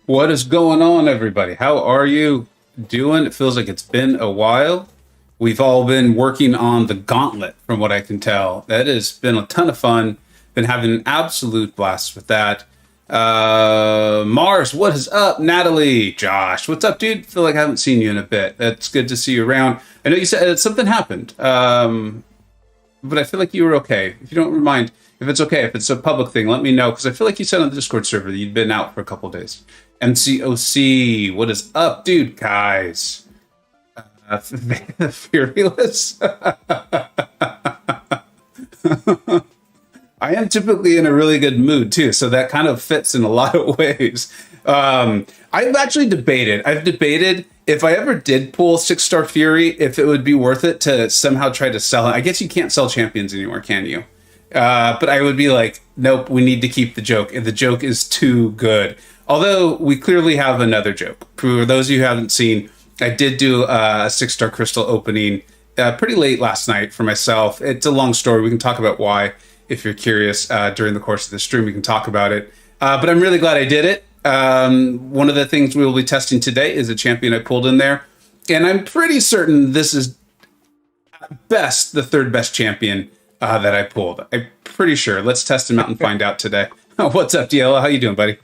What is going on, everybody? How are you doing? It feels like it's been a while. We've all been working on the Gauntlet, from what I can tell. That has been a ton of fun. Been having an absolute blast with that. Mars, what is up? Natalie, Josh, what's up, dude? Feel like I haven't seen you in a bit. It's good to see you around. I know you said something happened, but I feel like you were okay. If you don't mind, if it's okay, if it's a public thing, let me know, because I feel like you said on the Discord server that you'd been out for a couple days. MCoC, what is up, dude? Guys, Fearless. I am typically in a really good mood too, so that kind of fits in a lot of ways. I've actually debated. I've debated if I ever did pull 6-star Fury, if it would be worth it to somehow try to sell it. I guess you can't sell champions anymore, can you? But I would be like, nope, we need to keep the joke. And the joke is too good. Although we clearly have another joke. For those of you who haven't seen, I did do a 6-star crystal opening pretty late last night for myself. It's a long story. We can talk about why. If you're curious, during the course of the stream, we can talk about it. But I'm really glad I did it. One of the things we will be testing today is a champion I pulled in there. And I'm pretty certain this is at best the third best champion that I pulled. I'm pretty sure. Let's test him out and find out today. What's up, DLL? How you doing, buddy?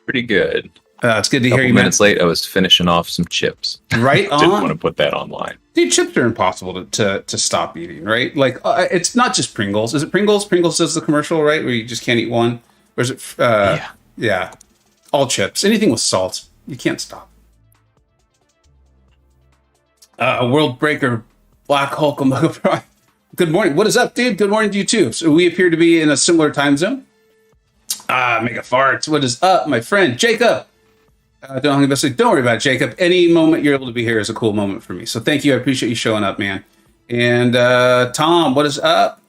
Pretty good. It's good to hear you, Couple man. minutes late, I was finishing off some chips. Right on. Didn't want to put that online. Dude, chips are impossible to stop eating, right? Like, it's not just Pringles. Is it Pringles? Pringles does the commercial, right? Where you just can't eat one? Or is it... yeah. All chips. Anything with salt. You can't stop. World Breaker, Black Hulk, Omega Prime. Good morning. What is up, dude? Good morning to you, too. So we appear to be in a similar time zone. Mega Farts. What is up, my friend? Jacob. Don't worry about it, Jacob. Any moment you're able to be here is a cool moment for me. So thank you. I appreciate you showing up, man. And Tom, what is up?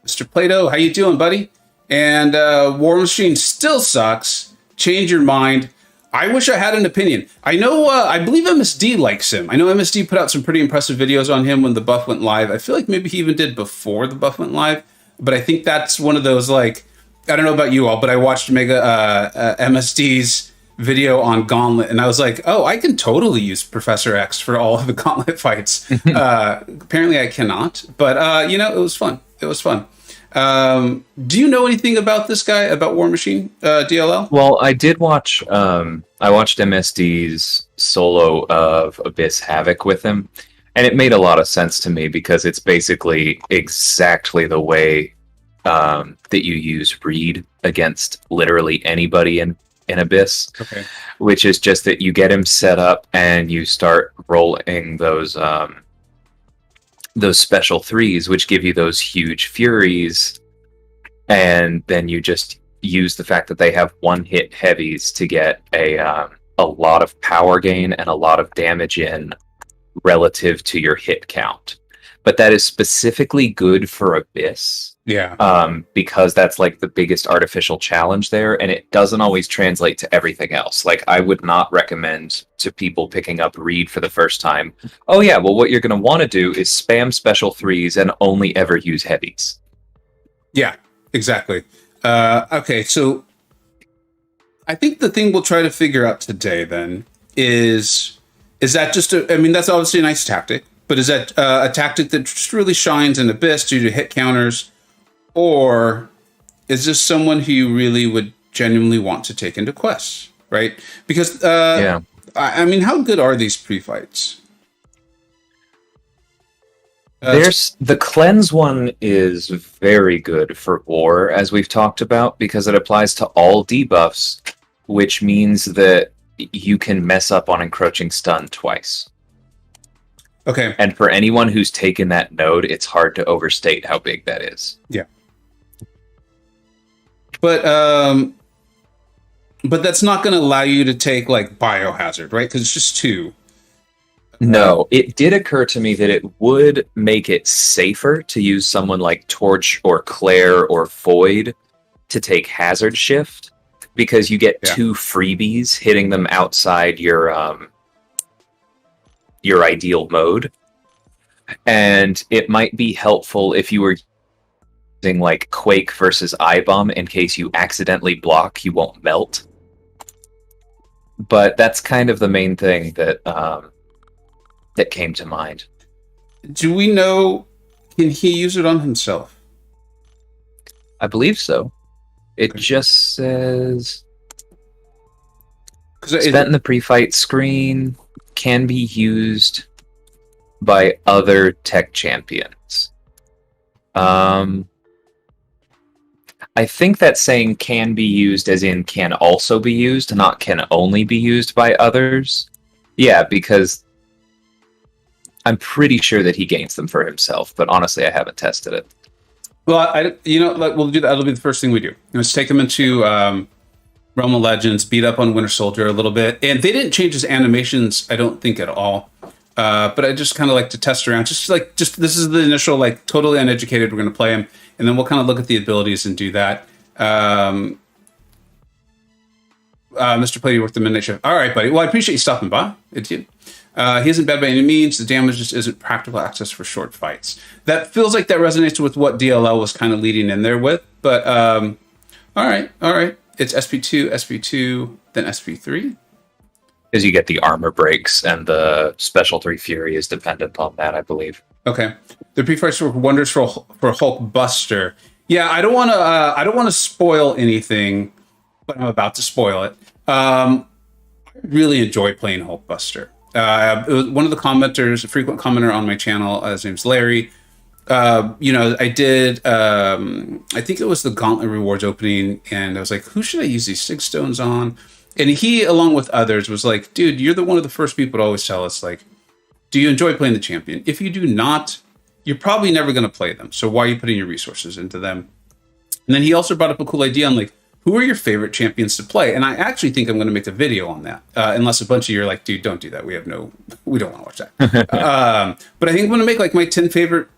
Mr. Plato, how you doing, buddy? And War Machine still sucks. Change your mind. I wish I had an opinion. I know, I believe MSD likes him. I know MSD put out some pretty impressive videos on him when the buff went live. I feel like maybe he even did before the buff went live. But I think that's one of those, like, I don't know about you all, but I watched MSD's video on Gauntlet, and I was like, oh, I can totally use Professor X for all of the Gauntlet fights. Apparently I cannot, but it was fun. It was fun. Do you know anything about this guy, about War Machine, DLL? Well, I did watch, I watched MSD's solo of Abyss Havoc with him, and it made a lot of sense to me because it's basically exactly the way that you use Reed against literally anybody in Abyss. Okay. Which is just that you get him set up and you start rolling those special threes, which give you those huge furies, and then you just use the fact that they have one-hit heavies to get a lot of power gain and a lot of damage in relative to your hit count. But that is specifically good for Abyss. Yeah. Because that's like the biggest artificial challenge there, and it doesn't always translate to everything else. Like, I would not recommend to people picking up Reed for the first time, oh yeah, well, what you're going to want to do is spam special threes and only ever use heavies. Yeah, exactly. Okay, so I think the thing we'll try to figure out today then is that just that's obviously a nice tactic, but is that a tactic that just really shines in Abyss due to hit counters? Or is this someone who you really would genuinely want to take into quests, right? Because, how good are these pre-fights? There's the cleanse one is very good for War, as we've talked about, because it applies to all debuffs, which means that you can mess up on encroaching stun twice. Okay. And for anyone who's taken that node, it's hard to overstate how big that is. Yeah. But that's not going to allow you to take, like, Biohazard, right? Because it's just 2. No, it did occur to me that it would make it safer to use someone like Torch or Claire or Void to take Hazard Shift, because you get 2 freebies hitting them outside your ideal mode. And it might be helpful if you were like Quake versus I-Bomb in case you accidentally block, you won't melt. but that's kind of the main thing that that came to mind. Do we know, can he use it on himself? I believe so. It just says spent in the pre-fight screen, can be used by other tech champions. I think that's saying can be used as in can also be used, not can only be used by others. Yeah, because I'm pretty sure that he gains them for himself, but honestly, I haven't tested it. Well, we'll do that. That'll be the first thing we do. Let's take him into Realm of Legends, beat up on Winter Soldier a little bit. And they didn't change his animations, I don't think, at all. But I just kind of like to test around. Just this is the initial, like, totally uneducated. We're going to play him. And then we'll kind of look at the abilities and do that. Mr. Plady worked the midnight shift. All right, buddy. Well, I appreciate you stopping by. He isn't bad by any means. The damage just isn't practical access for short fights. That feels like that resonates with what DLL was kind of leading in there with. But all right. It's SP2, SP2, then SP3. Because you get the armor breaks, and the Special 3 Fury is dependent on that, I believe. Okay. The pre-fights work wonders for Hulk Buster. Yeah, I don't want to spoil anything, but I'm about to spoil it. I really enjoy playing Hulk Buster. It was one of the commenters, a frequent commenter on my channel. His name's Larry. I did. I think it was the Gauntlet rewards opening, and I was like, "Who should I use these 6 stones on?" And he, along with others, was like, "Dude, you're one of the first people to always tell us, like, do you enjoy playing the champion? If you do not, you're probably never going to play them. So why are you putting your resources into them?" And then he also brought up a cool idea on, like, who are your favorite champions to play? And I actually think I'm going to make a video on that. Unless a bunch of you are like, dude, don't do that. We don't want to watch that. But I think I'm going to make like my 10 favorite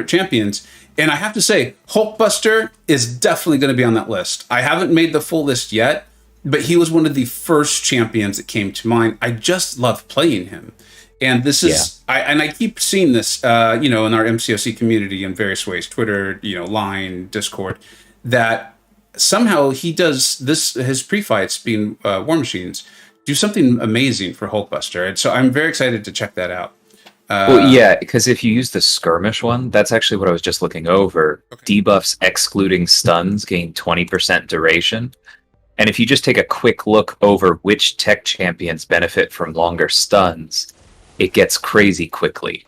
champions. And I have to say, Hulkbuster is definitely going to be on that list. I haven't made the full list yet, but he was one of the first champions that came to mind. I just love playing him. And this is, I keep seeing this, in our MCoC community in various ways, Twitter, Line, Discord, that somehow he does this, his pre-fights being War Machines, do something amazing for Hulkbuster. And so I'm very excited to check that out. Well, yeah, because if you use the skirmish one, that's actually what I was just looking over. Okay. Debuffs excluding stuns gain 20% duration. And if you just take a quick look over which tech champions benefit from longer stuns, it gets crazy quickly.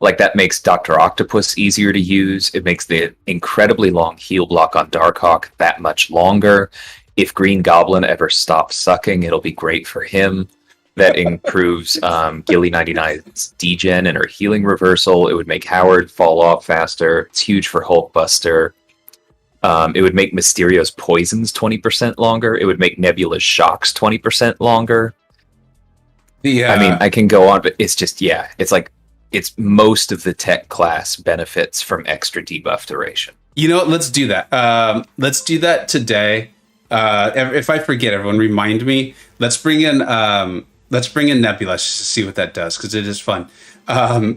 Like, that makes Dr. Octopus easier to use. It makes the incredibly long heal block on Darkhawk that much longer. If Green Goblin ever stops sucking, it'll be great for him. That improves Gilly 99's degen and her healing reversal. It would make Howard fall off faster. It's huge for Hulkbuster. It would make Mysterio's poisons 20% longer. It would make Nebula's shocks 20% longer. I mean, I can go on, but it's just, it's like, it's most of the tech class benefits from extra debuff duration. You know what? Let's do that. Let's do that today. If I forget, everyone remind me. Let's bring in Nebula just to see what that does, because it is fun. I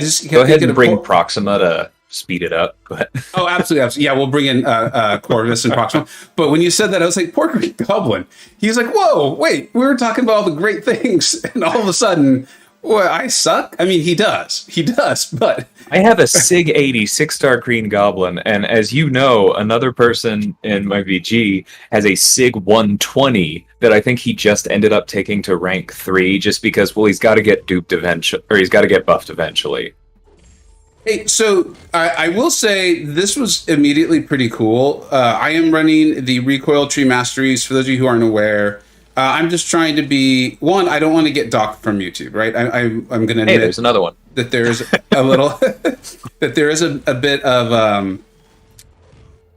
just go ahead and bring Proxima to speed it up. Go ahead. Oh, absolutely. Yeah, we'll bring in Corvus and Proxima. But when you said that, I was like, poor Green Goblin. He was like, whoa, wait, we were talking about all the great things, and all of a sudden, well, I suck? I mean, he does, but... I have a SIG 80 6-star Green Goblin, and as you know, another person in my VG has a SIG 120 that I think he just ended up taking to rank 3 just because, well, he's got to get duped eventually, or he's got to get buffed eventually. Hey, so I will say this was immediately pretty cool. I am running the Recoil Tree Masteries, for those of you who aren't aware. I'm just trying to be one. I don't want to get docked from YouTube, right? I'm going to admit there's another one that there's a little that there is a bit of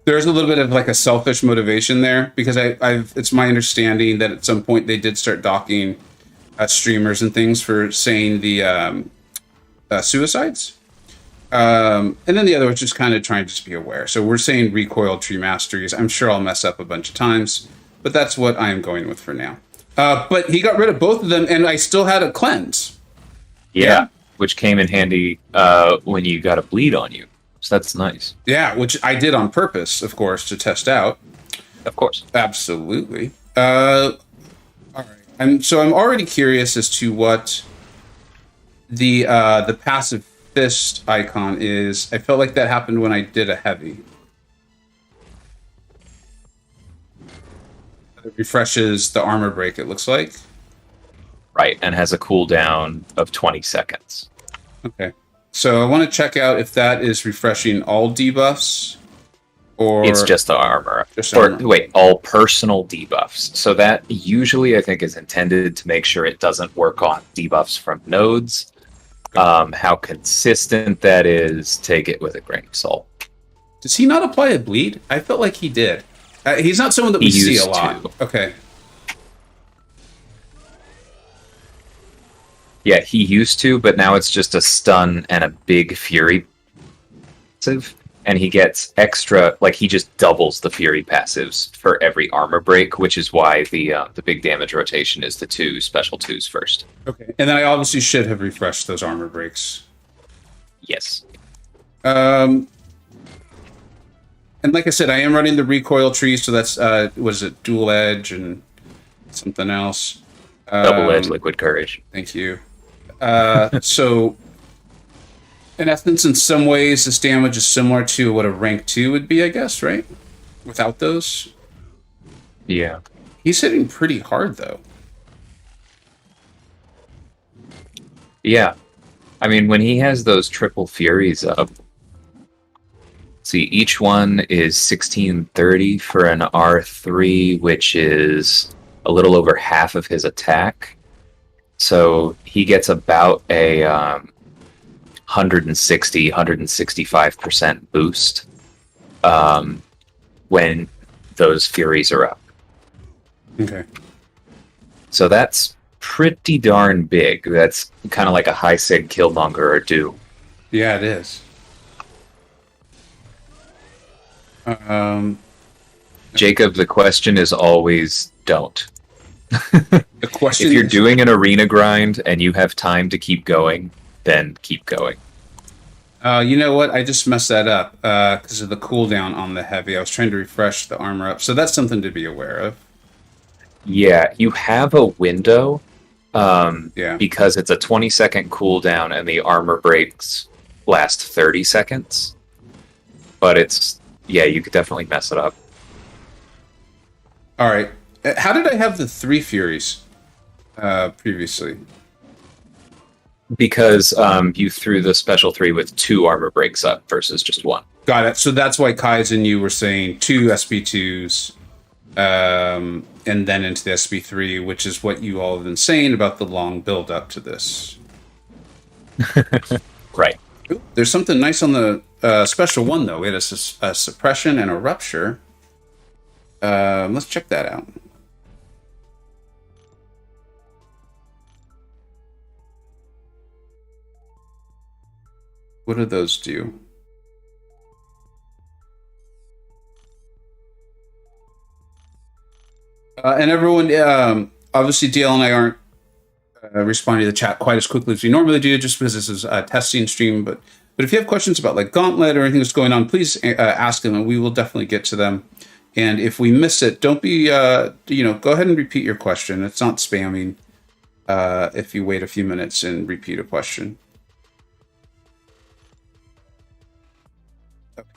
there's a little bit of like a selfish motivation there, because it's my understanding that at some point they did start docking streamers and things for saying the suicides, and then the other was just kind of trying to just be aware. So we're saying Recoil Tree Masteries. I'm sure I'll mess up a bunch of times, but that's what I am going with for now. But he got rid of both of them, and I still had a cleanse. Yeah, which came in handy when you got a bleed on you. So that's nice. Yeah, which I did on purpose, of course, to test out. Of course. Absolutely. All right. I'm already curious as to what the passive fist icon is. I felt like that happened when I did a heavy. It refreshes the armor break, it looks like. Right, and has a cooldown of 20 seconds. Okay. So I want to check out if that is refreshing all debuffs, or it's just the armor. Armor. Wait, all personal debuffs. So that usually I think is intended to make sure it doesn't work on debuffs from nodes. How consistent that is, take it with a grain of salt. Does he not apply a bleed? I felt like he did. He's not someone that we see a lot. Okay. Yeah, he used to, but now it's just a stun and a big fury passive, and he gets extra, like he just doubles the fury passives for every armor break, which is why the big damage rotation is the 2 special 2s first. Okay, and then I obviously should have refreshed those armor breaks. Yes. And like I said, I am running the recoil tree, so that's was it dual edge and something else. Double edge liquid courage. Thank you. So, in essence, in some ways, this damage is similar to what a rank 2 would be, I guess, right? Without those? Yeah. He's hitting pretty hard, though. Yeah. I mean, when he has those triple furies up, see, each one is 1630 for an R3, which is a little over half of his attack. So he gets about a 165% boost when those furies are up. Okay. So that's pretty darn big. That's kind of like a high sig Killmonger or do. Yeah, it is. Jacob, the question is always don't. The question if you're doing an arena grind and you have time to keep going, then keep going. You know what? I just messed that up because of the cooldown on the heavy. I was trying to refresh the armor up, so that's something to be aware of. Yeah, you have a window Yeah. because it's a 20-second cooldown and the armor breaks last 30 seconds. But it's, yeah, you could definitely mess it up. All right. How did I have the 3 Furies previously? Because you threw the special 3 with 2 armor breaks up versus just 1. Got it. So that's why Kai's and you were saying 2 SP2s and then into the SP3, which is what you all have been saying about the long build up to this. Right. Ooh, there's something nice on the special one, though. We had a suppression and a rupture. Let's check that out. What do those do? And everyone, obviously, DL and I aren't responding to the chat quite as quickly as we normally do, just because this is a testing stream. But if you have questions about like Gauntlet or anything that's going on, please ask them, and we will definitely get to them. And if we miss it, don't be, go ahead and repeat your question. It's not spamming if you wait a few minutes and repeat a question. Okay.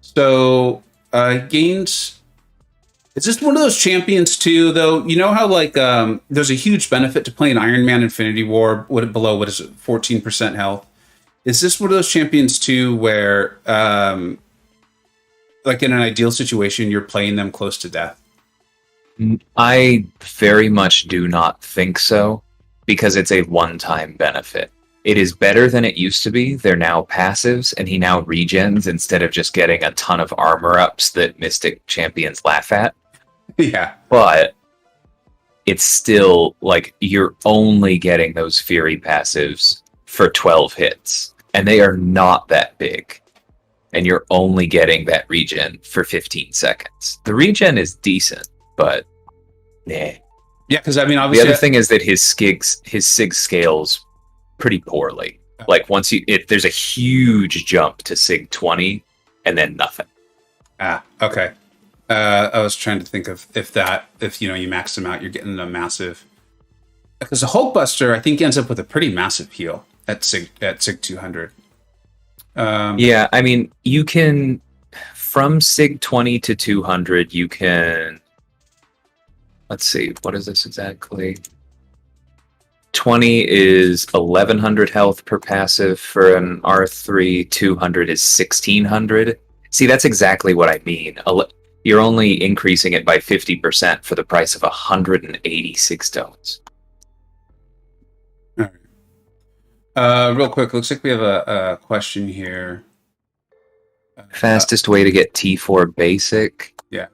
So, gains. Is this one of those champions too, though? You know how like there's a huge benefit to playing Iron Man Infinity War below, what is it, 14% health? Is this one of those champions too where like in an ideal situation, you're playing them close to death? I very much do not think so, because it's a one-time benefit. It is better than it used to be. They're now passives, and he now regens instead of just getting a ton of armor ups that Mystic champions laugh at. Yeah. But it's still, like, you're only getting those Fury passives for 12 hits, and they are not that big. And you're only getting that regen for 15 seconds. The regen is decent, but nah. Yeah, because I mean, The obviously, other thing is that his sig scales pretty poorly. Like once there's a huge jump to sig 20 and then nothing. okay. I was trying to think of if you max them out, you're getting a massive. Because the Hulkbuster, I think, ends up with a pretty massive heal at Sig 200. Yeah, I mean, you can from Sig 20 to 200, you can. Let's see, what is this exactly? 20 is 1100 health per passive for an R3. 200 is 1600. See, that's exactly what I mean. You're only increasing it by 50% for the price of 186 stones. All right. Real quick, looks like we have a question here. Fastest way to get T4 basic? Yeah.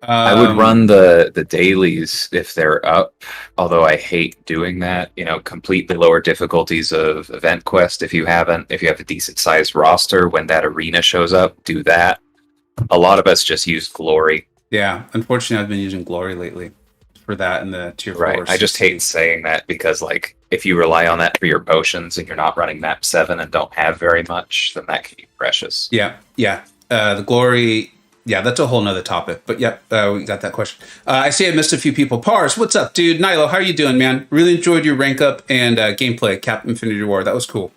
I would run the dailies if they're up, although I hate doing that. Complete the lower difficulties of Event Quest if you have a decent sized roster. When that arena shows up, do that. A lot of us just use Glory. Yeah, unfortunately, I've been using Glory lately for that in the tier 4. Right, I just hate saying that because, if you rely on that for your potions and you're not running map 7 and don't have very much, then that can be precious. Yeah. The Glory. Yeah, that's a whole nother topic. But yep, we got that question. I see I missed a few people. Pars, what's up, dude? Nilo, how are you doing, man? Really enjoyed your rank up and gameplay, Cap Infinity War. That was cool.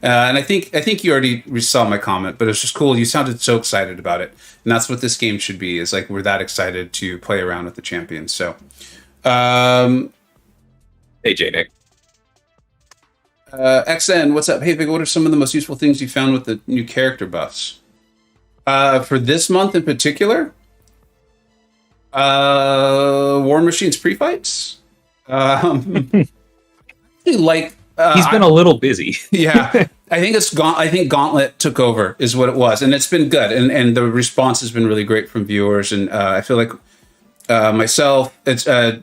And I think you already saw my comment, but it was just cool. You sounded so excited about it. And that's what this game should be, is we're that excited to play around with the champions. So, hey, J-Nick. XN, what's up? Hey, Vega, what are some of the most useful things you found with the new character buffs? For this month in particular, War Machine's pre-fights. He's been a little busy. Yeah, I think Gauntlet took over is what it was, and it's been good, and the response has been really great from viewers, and I feel like myself, it's I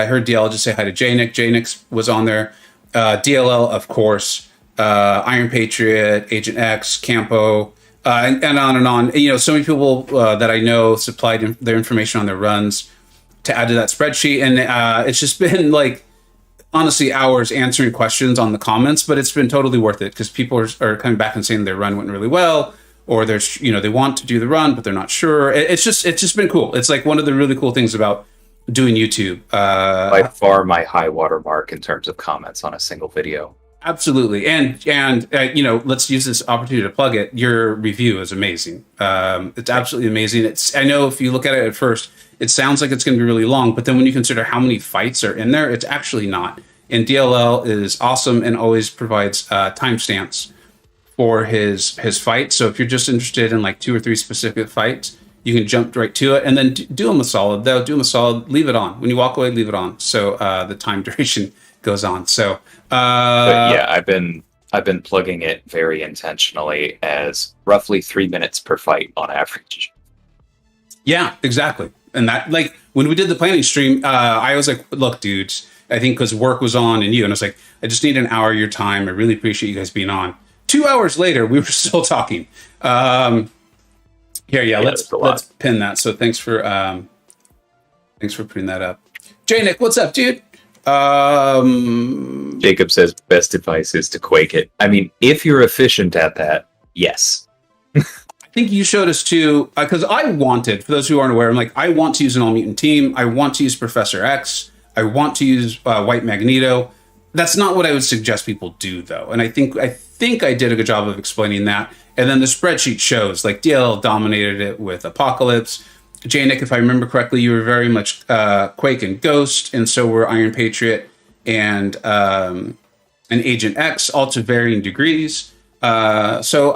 heard DL just say hi to J-Nick. J-Nick was on there. DLL, of course, Iron Patriot, Agent X, Campo. And on and on. So many people that I know supplied their information on their runs to add to that spreadsheet. And it's just been honestly, hours answering questions on the comments, but it's been totally worth it because people are coming back and saying their run went really well, or there's, they want to do the run, but they're not sure. It's just been cool. It's one of the really cool things about doing YouTube. By far my high water mark in terms of comments on a single video. Absolutely. And let's use this opportunity to plug it. Your review is amazing. It's absolutely amazing. I know if you look at it at first, it sounds like it's going to be really long, but then when you consider how many fights are in there, it's actually not. And DLL is awesome and always provides timestamps for his fight. So if you're just interested in 2 or 3 specific fights, you can jump right to it and then do them a solid. They'll do them a solid. Leave it on. When you walk away, leave it on. So the time duration goes on. So but yeah, I've been plugging it very intentionally as roughly 3 minutes per fight on average. Yeah, exactly. And that, when we did the planning stream, I was like, look, dudes, I think because work was on and you, and I was like, I just need an hour of your time. I really appreciate you guys being on. 2 hours later, we were still talking. Let's pin that. So thanks for putting that up. J-Nick, what's up, dude? Jacob says best advice is to quake it. I mean, if you're efficient at that, yes. I think you showed us too, because I wanted, for those who aren't aware, I want to use an all-mutant team. I want to use Professor X. I want to use White Magneto. That's not what I would suggest people do, though. And I think I did a good job of explaining that. And then the spreadsheet shows, DLL dominated it with Apocalypse. J-Nick, if I remember correctly, you were very much Quake and Ghost, and so were Iron Patriot and Agent X, all to varying degrees. For those of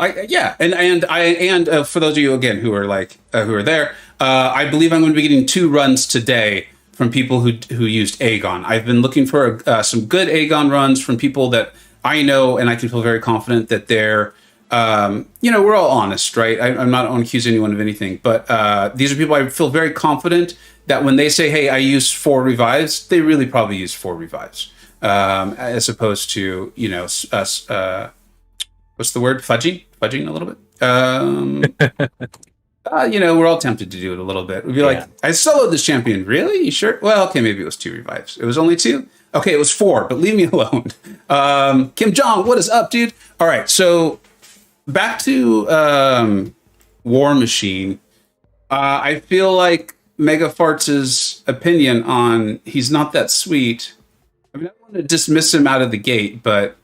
you again who are there, I believe I'm going to be getting 2 runs today from people who used Aegon. I've been looking for some good Aegon runs from people that I know, and I can feel very confident that they're. We're all honest, right? I'm not going to accuse anyone of anything, but these are people I feel very confident that when they say, hey, I use 4 revives, they really probably use 4 revives, as opposed to, us, what's the word? Fudging a little bit. We're all tempted to do it a little bit. We'd be like, I soloed this champion. Really? You sure? Well, okay, maybe it was 2 revives. It was only 2? Okay, it was 4, but leave me alone. Kim Jong, what is up, dude? All right, so back to War Machine. I feel like Mega Farts' opinion on he's not that sweet. I mean, I don't want to dismiss him out of the gate, but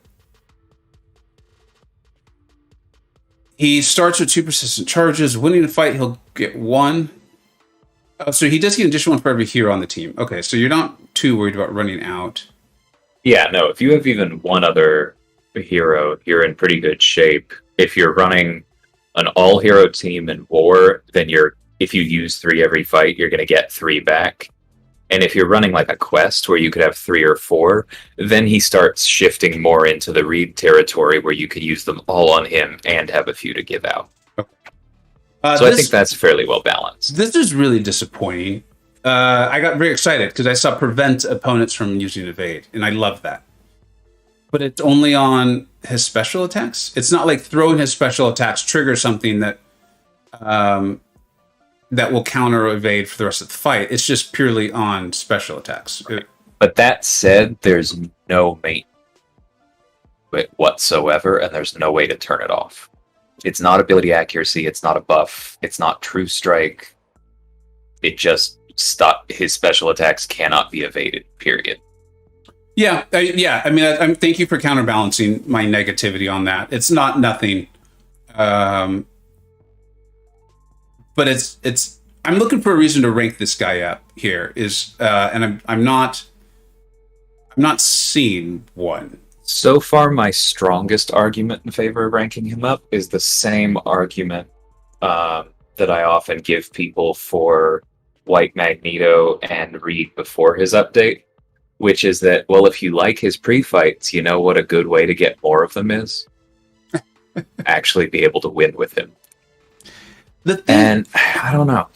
he starts with 2 persistent charges. Winning a fight, he'll get 1. Oh, so he does get an additional 1 for every hero on the team. Okay, so you're not too worried about running out. Yeah, no, if you have even one other hero, you're in pretty good shape. If you're running an all-hero team in war, then if you use 3 every fight, you're going to get 3 back. And if you're running like a quest where you could have 3 or 4, then he starts shifting more into the Reed territory where you could use them all on him and have a few to give out. Okay. So I think that's fairly well balanced. This is really disappointing. I got very excited because I saw prevent opponents from using evade, and I love that. But it's only on his special attacks. It's not like throwing his special attacks trigger something that that will counter evade for the rest of the fight. It's just purely on special attacks. But that said, there's no mate whatsoever, and there's no way to turn it off. It's not ability accuracy. It's not a buff. It's not true strike. It just his special attacks cannot be evaded. Period. Yeah. I mean, thank you for counterbalancing my negativity on that. It's not nothing. But it's. I'm looking for a reason to rank this guy up here. And I'm not seeing one. So far, my strongest argument in favor of ranking him up is the same argument that I often give people for White Magneto and Reed before his update, which is that, well, if you like his pre-fights, you know what a good way to get more of them is? Actually be able to win with him. And I don't know.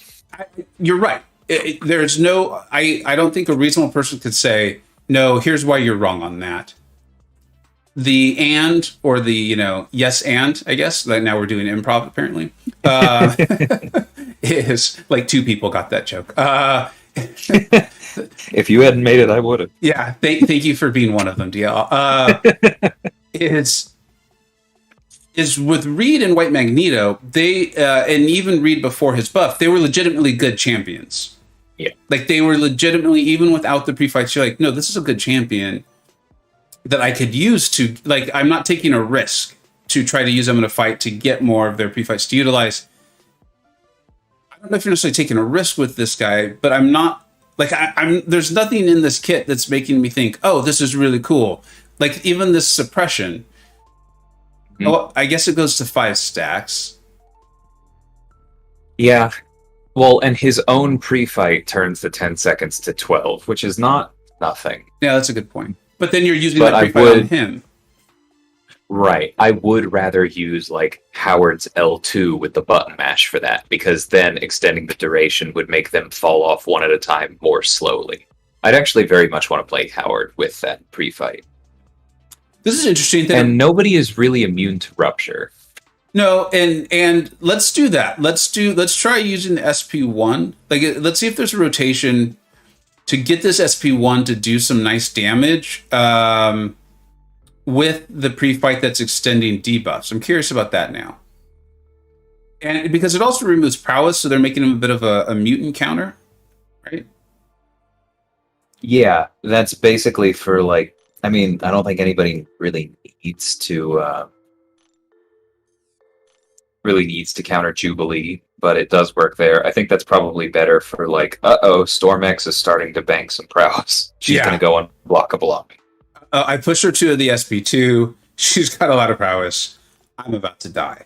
You're right. There's no... I don't think a reasonable person could say, no, here's why you're wrong on that. The and, or the, yes and, I guess, like now we're doing improv, apparently, is like 2 people got that joke. If you hadn't made it, I would have. Yeah, thank you for being one of them, DL. Is with Reed and White Magneto, they, and even Reed before his buff, they were legitimately good champions. Yeah. Like, they were legitimately, even without the pre-fights, you're like, no, this is a good champion that I could use to, like, I'm not taking a risk to try to use them in a fight to get more of their pre-fights to utilize. I don't know if you're necessarily taking a risk with this guy, but I'm not, like, there's nothing in this kit that's making me think, oh, this is really cool. Like, even this suppression, oh, I guess it goes to 5 stacks. Yeah. Well, and his own pre-fight turns the 10 seconds to 12, which is not nothing. Yeah, that's a good point. But then you're using that pre-fight on him. Right. I would rather use, like, Howard's L2 with the button mash for that, because then extending the duration would make them fall off one at a time more slowly. I'd actually very much want to play Howard with that pre-fight. This is interesting. And nobody is really immune to Rupture. No, and let's do that. Let's try using the SP1. Like, let's see if there's a rotation to get this SP1 to do some nice damage with the pre-fight that's extending debuffs. I'm curious about that now. And because it also removes prowess, so they're making him a bit of a mutant counter, right? Yeah, that's basically for, like, I mean, I don't think anybody really needs to counter Jubilee, but it does work there. I think that's probably better for, like, Storm-X is starting to bank some prowess. She's going to go unblockable. I pushed her to the SP2. She's got a lot of prowess. I'm about to die.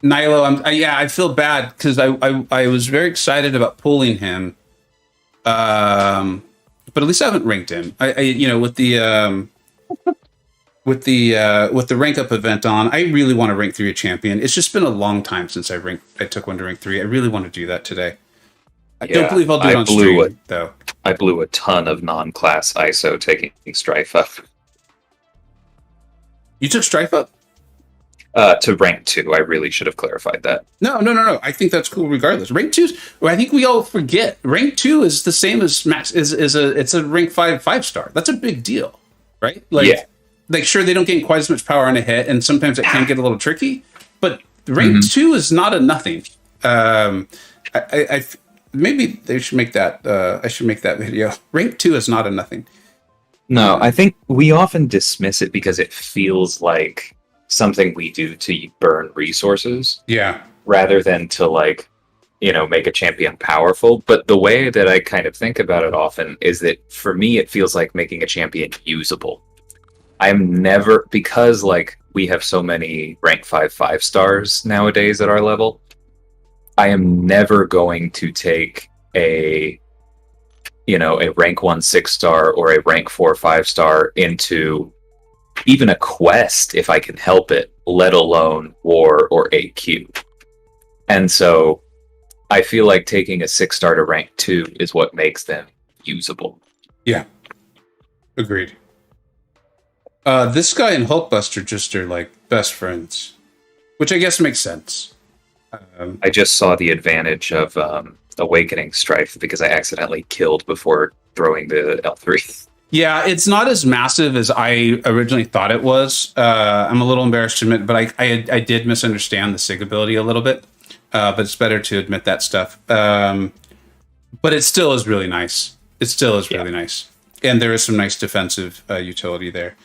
Nilo, I feel bad because I was very excited about pulling him. But at least I haven't ranked him. With the rank up event on, I really want to rank 3 a champion. It's just been a long time since I took one to rank 3. I really want to do that today. I don't believe I'll do it on stream, though. I blew a ton of non-class ISO taking Strife up. You took Strife up? To rank 2. I really should have clarified that. No. I think that's cool regardless. Rank 2, I think we all forget. Rank 2 is the same as max. It's a rank 5-star. That's a big deal, right? Like, sure, they don't gain quite as much power on a hit, and sometimes it can get a little tricky. But Rank 2 is not a nothing. I maybe they should make that. I should make that video. Rank 2 is not a nothing. No, I think we often dismiss it because it feels like something we do to burn resources. Yeah. Rather than to like, make a champion powerful. But the way that I kind of think about it often is that for me, it feels like making a champion usable. I'm never, because like we have so many rank 5 stars nowadays at our level, I am never going to take a rank 1 6-star or a rank 4 5-star into even a quest if I can help it, let alone war or AQ. And so I feel like taking a 6-star to rank 2 is what makes them usable. Yeah. Agreed. This guy and Hulkbuster just are like best friends, which I guess makes sense. I just saw the advantage of Awakening Strife because I accidentally killed before throwing the L3. Yeah, it's not as massive as I originally thought it was. I'm a little embarrassed to admit, but I did misunderstand the SIG ability a little bit. But it's better to admit that stuff. But it still is really nice. It still is really nice. And there is some nice defensive utility there.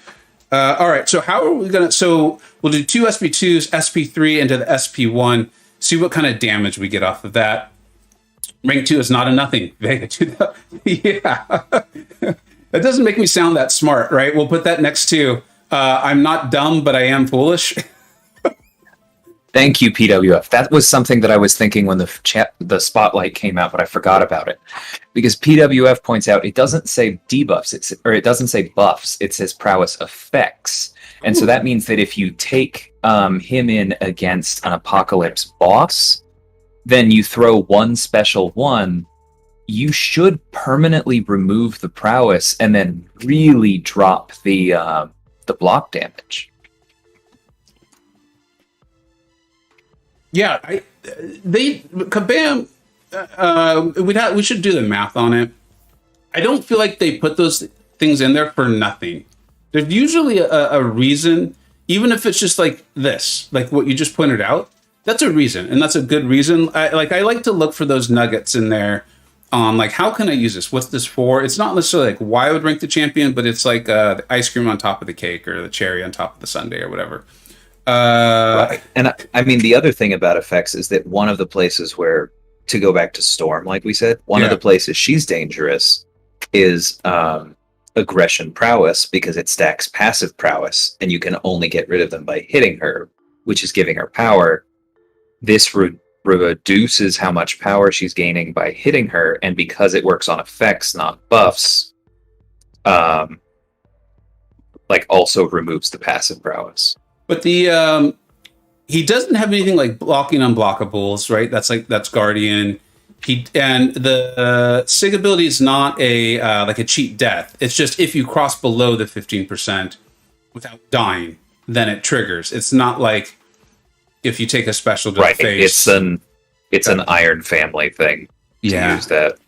All right, so how are we going to... So we'll do 2 SP2s, SP3 into the SP1, see what kind of damage we get off of that. Rank 2 is not a nothing. Vega, yeah. That doesn't make me sound that smart, right? We'll put that next to I'm not dumb, but I am foolish. Thank you, PWF. That was something that I was thinking when the spotlight came out, but I forgot about it. Because PWF points out it doesn't say debuffs, it doesn't say buffs, it says prowess effects. And so that means that if you take him in against an Apocalypse boss, then you throw one special one, you should permanently remove the prowess and then really drop the block damage. Yeah, Kabam. We should do the math on it. I don't feel like they put those things in there for nothing. There's usually a reason, even if it's just like this, like what you just pointed out. That's a reason, and that's a good reason. I like to look for those nuggets in there on like, how can I use this? What's this for? It's not necessarily like why I would rank the champion, but it's like the ice cream on top of the cake or the cherry on top of the sundae or whatever. Right. And I mean, the other thing about effects is that one of the places where, to go back to Storm, like we said, one of the places she's dangerous is aggression prowess, because it stacks passive prowess, and you can only get rid of them by hitting her, which is giving her power. This reduces how much power she's gaining by hitting her, and because it works on effects, not buffs, also removes the passive prowess. But the he doesn't have anything like blocking unblockables, right? That's Guardian. And the SIG ability is not a like a cheat death. It's just if you cross below the 15% without dying, then it triggers. It's not like if you take a special to the face. It's an Iron Family thing to use that.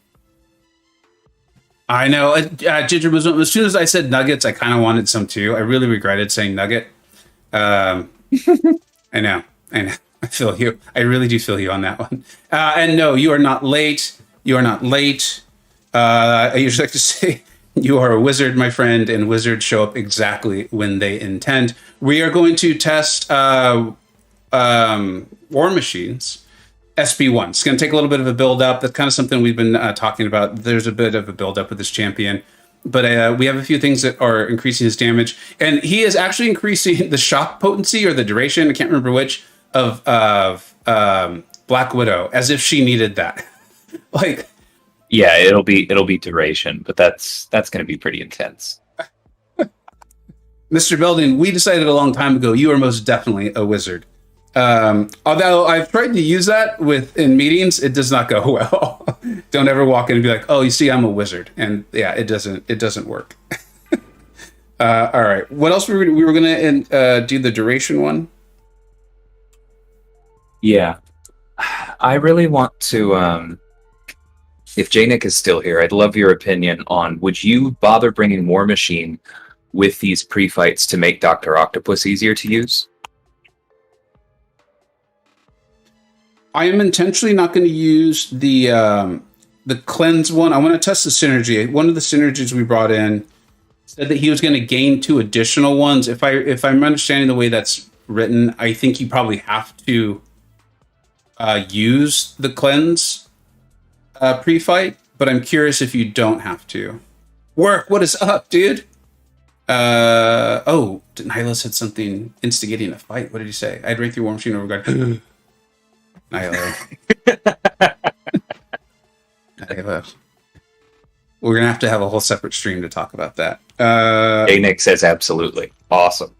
I know. Ginger was, as soon as I said nuggets, I kind of wanted some too. I really regretted saying nugget. I know. I feel you. I really do feel you on that one. And no, you are not late. You are not late. I usually like to say you are a wizard, my friend, and wizards show up exactly when they intend. We are going to test War Machines. SB1. It's going to take a little bit of a build up. That's kind of something we've been talking about. There's a bit of a build up with this champion. But we have a few things that are increasing his damage. And he is actually increasing the shock potency or the duration, I can't remember which, of Black Widow, as if she needed that. Yeah, it'll be duration, but that's going to be pretty intense. Mr. Belding, we decided a long time ago you are most definitely a wizard. Although I've tried to use that in meetings, it does not go well. Don't ever walk in and be like, "Oh, you see, I'm a wizard," and yeah, it doesn't work. All right, what else we were gonna do the duration one? Yeah, I really want to. If J-Nick is still here, I'd love your opinion on: would you bother bringing War Machine with these pre-fights to make Dr. Octopus easier to use? I am intentionally not going to use the cleanse one. I want to test the synergy. One of the synergies we brought in said that he was going to gain 2 additional ones. If I'm understanding the way that's written, I think you probably have to use the cleanse pre-fight, but I'm curious if you don't have to. Work, what is up, dude? Nilo said something instigating a fight. What did he say? I'd rank through War Machine over guard. Nilo. We're gonna have to have a whole separate stream to talk about that. Nick says absolutely. Awesome.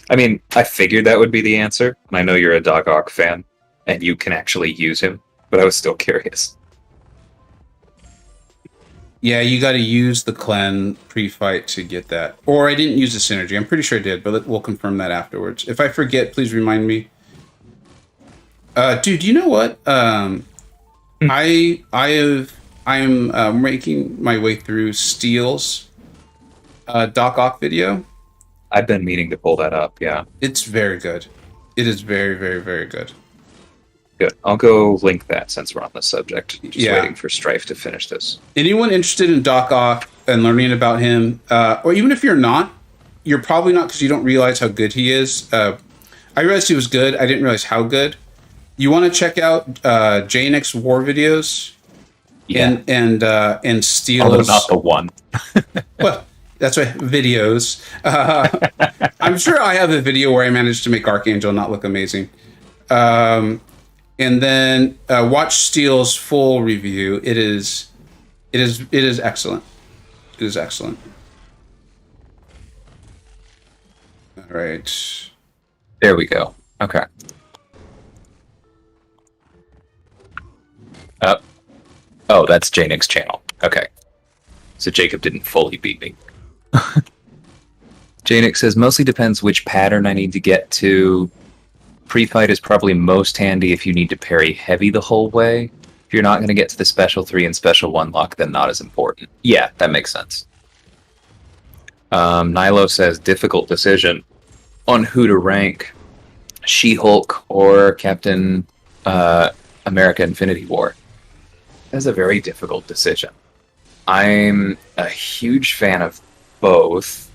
I mean, I figured that would be the answer, and I know you're a Dog Ock fan, and you can actually use him, but I was still curious. Yeah, you got to use the cleanse pre-fight to get that. Or I didn't use the synergy. I'm pretty sure I did, but we'll confirm that afterwards. If I forget, please remind me. Dude, you know what? I'm making my way through Steele's Doc Ock video. I've been meaning to pull that up, yeah. It's very good. It is very, very, very good. Good. I'll go link that since we're on the subject. Just waiting for Strife to finish this. Anyone interested in Doc Ock and learning about him, or even if you're not, you're probably not because you don't realize how good he is. I realized he was good. I didn't realize how good. You want to check out JNX War videos, and Steele's. Although not the one. Well, that's right, videos. I'm sure I have a video where I managed to make Archangel not look amazing. And then watch Steele's full review. It is excellent. It is excellent. All right. There we go. Okay. Oh, that's JNix's channel. Okay. So Jacob didn't fully beat me. JNix says, mostly depends which pattern I need to get to. Pre-fight is probably most handy if you need to parry heavy the whole way. If you're not going to get to the special 3 and special 1 lock, then not as important. Yeah, that makes sense. Nilo says, difficult decision on who to rank, She-Hulk or Captain America Infinity War. That's a very difficult decision. I'm a huge fan of both.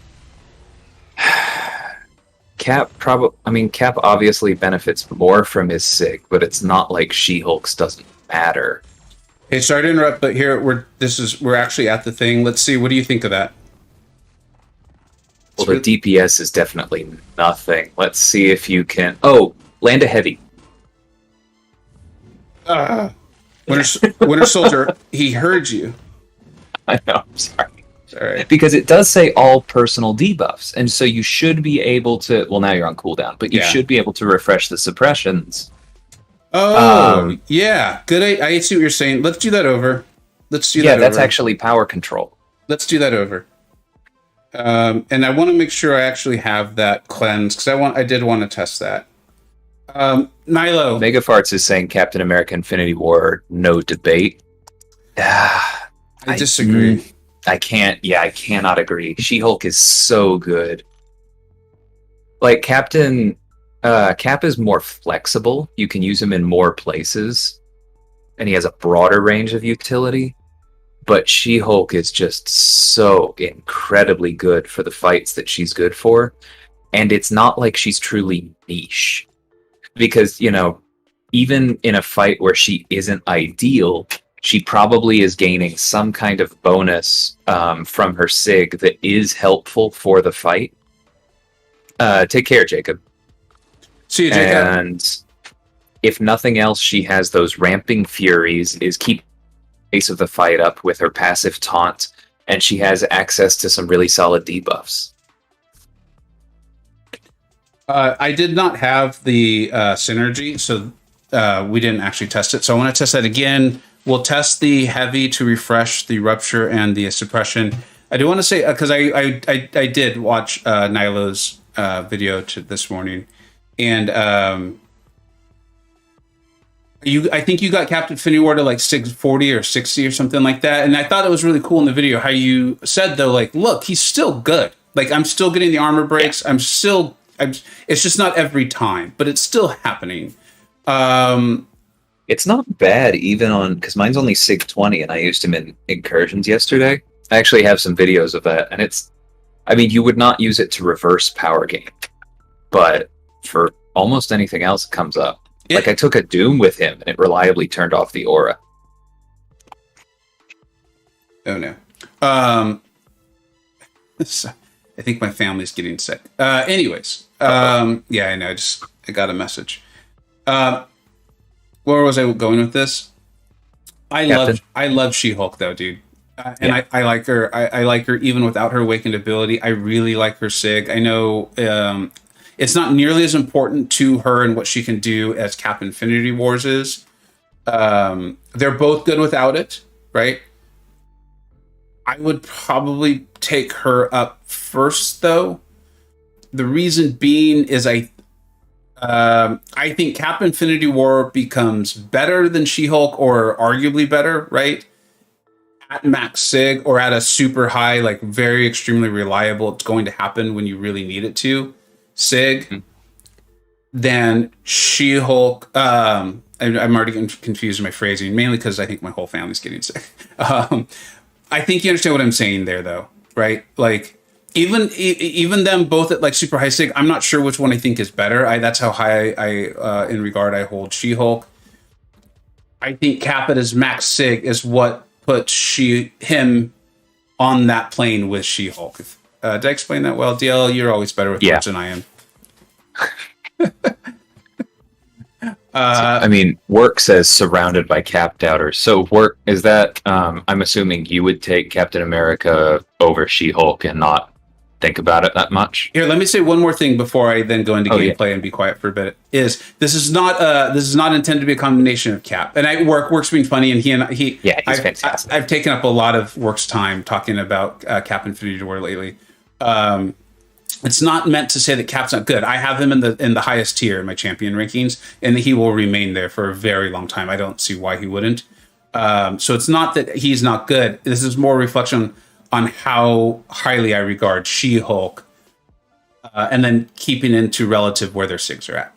Cap obviously benefits more from his SIG, but it's not like She-Hulk's doesn't matter. Hey, sorry to interrupt, but here we're actually at the thing. Let's see, what do you think of that? Well, the DPS is definitely nothing. Let's see if you can... Oh, land a heavy. Winter Soldier, he heard you. I know, I'm sorry. Sorry. Because it does say all personal debuffs, and so you should be able to... Well, now you're on cooldown, but you should be able to refresh the suppressions. Oh, yeah. Good. I see what you're saying. Let's do that over. Yeah, that's actually power control. Let's do that over. And I want to make sure I actually have that cleanse, because I did want to test that. Nilo. Megafarts is saying Captain America Infinity War, no debate. I disagree. I cannot agree. She-Hulk is so good. Like, Cap is more flexible. You can use him in more places. And he has a broader range of utility. But She-Hulk is just so incredibly good for the fights that she's good for. And it's not like she's truly niche. Because, even in a fight where she isn't ideal, she probably is gaining some kind of bonus from her SIG that is helpful for the fight. Take care, Jacob. See you, Jacob. And if nothing else, she has those ramping furies, is keep pace of the fight up with her passive taunt, and she has access to some really solid debuffs. I did not have the synergy, so we didn't actually test it. So I want to test that again. We'll test the heavy to refresh the rupture and the suppression. I do want to say, because I did watch Nilo's video this morning, and I think you got Captain Infinity War to like 640 or 60 or something like that. And I thought it was really cool in the video how you said, though, like, look, he's still good. Like, I'm still getting the armor breaks. It's just not every time, but it's still happening. It's not bad even on, because mine's only SIG 20 and I used him in incursions yesterday. I actually have some videos of that, and I mean, you would not use it to reverse power gain, but for almost anything else, it comes up. Like I took a Doom with him, and it reliably turned off the aura. Oh no. I think my family's getting sick. Anyways, yeah, I know. I got a message. Where was I going with this? I love She-Hulk though, dude. And I like her. I like her even without her awakened ability. I really like her Sig. I know it's not nearly as important to her and what she can do as Cap Infinity Wars is. They're both good without it, right? I would probably take her up first, though. The reason being is I think Cap Infinity War becomes better than She-Hulk, or arguably better, right? At max Sig or at a super high, like very extremely reliable, it's going to happen when you really need it to, Sig, then She-Hulk. I'm already confused in my phrasing, mainly because I think my whole family's getting sick. I think you understand what I'm saying there, though, right? Like, even them both at like super high Sig, I'm not sure which one I think is better. That's how high I in regard I hold She-Hulk. I think Cap at his max Sig is what puts him on that plane with She-Hulk. Did I explain that well? DL, you're always better with words than I am. I mean, Work says surrounded by Cap doubters. So Work, is that, I'm assuming you would take Captain America over She-Hulk and not think about it that much? Here, let me say one more thing before I then go into gameplay and be quiet for a bit. This is not intended to be a combination of Cap. And Work's being funny, and he's fantastic. I've taken up a lot of Work's time talking about Cap Infinity War lately. It's not meant to say that Cap's not good. I have him in the highest tier in my champion rankings, and he will remain there for a very long time. I don't see why he wouldn't. So it's not that he's not good. This is more reflection on how highly I regard She-Hulk, and then keeping into relative where their SIGs are at.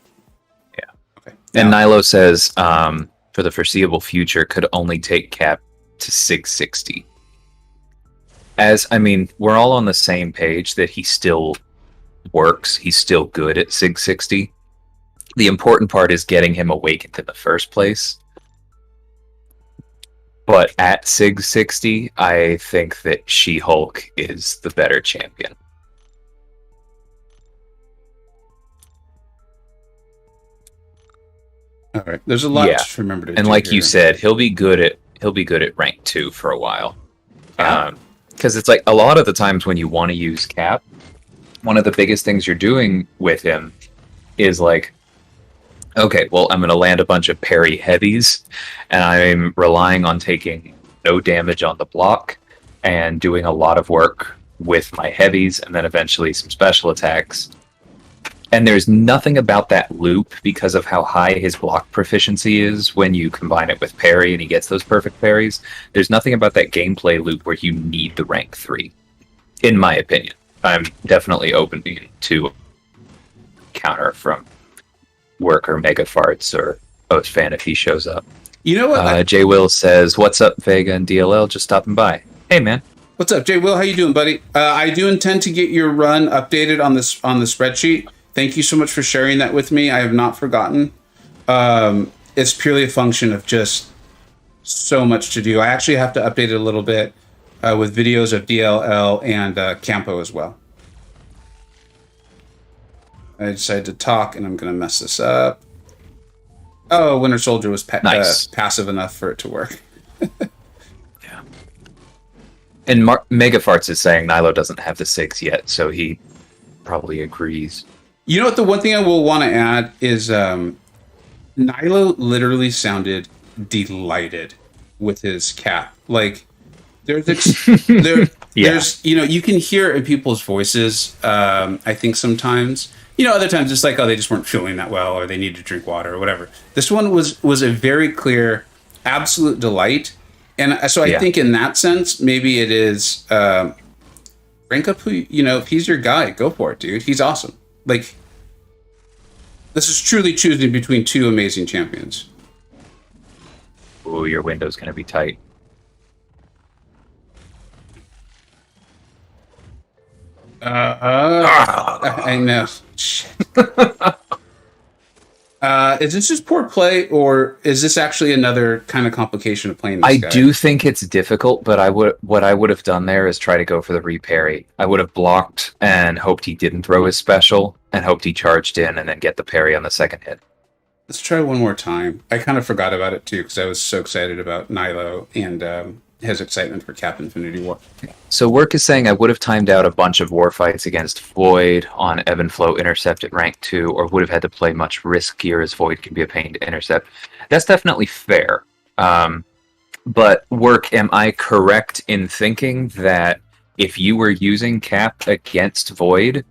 Yeah. Okay. And Nilo says, for the foreseeable future, could only take Cap to 660. We're all on the same page that he still works. He's still good at 660. The important part is getting him awakened in the first place. But at Sig 60, I think that She-Hulk is the better champion. All right, there's a lot to remember to do. And like you said, he'll be good at rank 2 for a while. Because it's like a lot of the times when you want to use Cap, one of the biggest things you're doing with him is like, okay, well, I'm going to land a bunch of parry heavies, and I'm relying on taking no damage on the block and doing a lot of work with my heavies, and then eventually some special attacks. And there's nothing about that loop, because of how high his block proficiency is when you combine it with parry and he gets those perfect parries. There's nothing about that gameplay loop where you need the rank 3, in my opinion. I'm definitely open to counter from Work or Mega Farts or Post Fan if he shows up. You know what? Jay Will says, "What's up, Vega and DLL? Just stopping by." Hey, man. What's up, Jay Will? How you doing, buddy? I do intend to get your run updated on the spreadsheet. Thank you so much for sharing that with me. I have not forgotten. It's purely a function of just so much to do. I actually have to update it a little bit with videos of DLL and Campo as well. I decided to talk, and I'm going to mess this up. Oh, Winter Soldier was passive enough for it to work. Yeah. And Mega Farts is saying Nilo doesn't have the 6 yet, so he probably agrees. You know what? The one thing I will want to add is Nilo literally sounded delighted with his Cap. Like, there's you can hear it in people's voices. I think sometimes. Other times it's like, they just weren't feeling that well, or they need to drink water, or whatever. This one was a very clear, absolute delight, and so I think in that sense, maybe it is rank up who if he's your guy, go for it, dude. He's awesome. Like, This is truly choosing between two amazing champions. Ooh, your window's going to be tight. I know. Shit. Is this just poor play, or is this actually another kind of complication of playing this guy? I do think it's difficult, but what I would have done there is try to go for the reparry. I would have blocked and hoped he didn't throw his special, and hoped he charged in and then get the parry on the second hit. Let's try one more time. I kind of forgot about it too because I was so excited about Nilo and his excitement for Cap Infinity War. So Work is saying I would have timed out a bunch of war fights against Void on Ebb and Flow Intercept at rank 2, or would have had to play much riskier as Void can be a pain to intercept. That's definitely fair. But Work, am I correct in thinking that if you were using Cap against Void,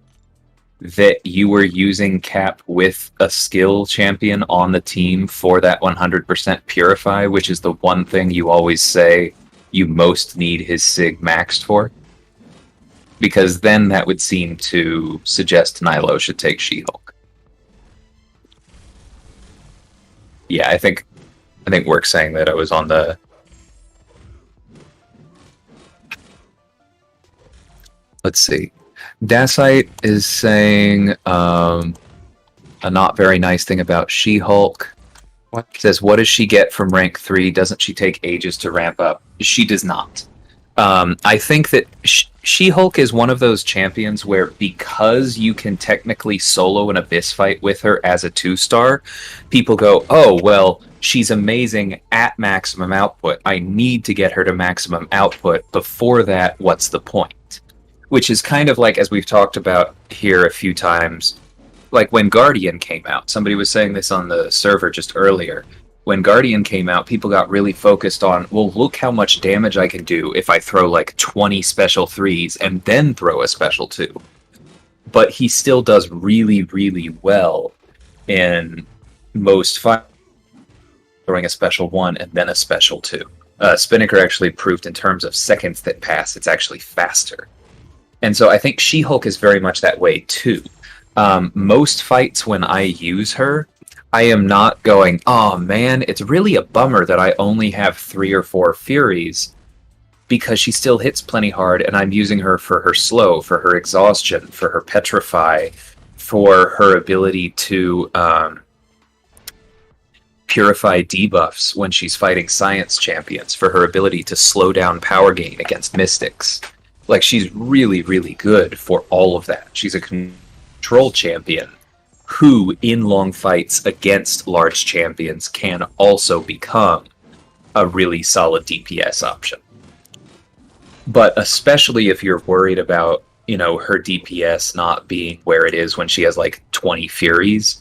that you were using Cap with a skill champion on the team for that 100% Purify, which is the one thing you always say you most need his Sig maxed for? Because then that would seem to suggest Nilo should take She-Hulk. Yeah, I think Work's saying that I was on the... Let's see. Dasite is saying a not very nice thing about She-Hulk. What? Says, what does she get from rank 3? Doesn't she take ages to ramp up? She does not. I think that She-Hulk is one of those champions where, because you can technically solo an Abyss fight with her as a 2-star, people go, oh, well, she's amazing at maximum output. I need to get her to maximum output. Before that, what's the point? Which is kind of like, as we've talked about here a few times, like when Guardian came out. Somebody was saying this on the server just earlier. When Guardian came out, people got really focused on, well, look how much damage I can do if I throw like 20 special 3s and then throw a special 2. But he still does really, really well in most fights, throwing a special 1 and then a special 2. Spinnaker actually proved in terms of seconds that pass, it's actually faster. And so I think She-Hulk is very much that way too. Most fights when I use her, I am not going, oh man, it's really a bummer that I only have 3 or 4 Furies, because she still hits plenty hard, and I'm using her for her slow, for her exhaustion, for her petrify, for her ability to purify debuffs when she's fighting science champions, for her ability to slow down power gain against mystics. Like, she's really, really good for all of that. She's a control champion who, in long fights against large champions, can also become a really solid DPS option. But especially if you're worried about, her DPS not being where it is when she has like 20 Furies,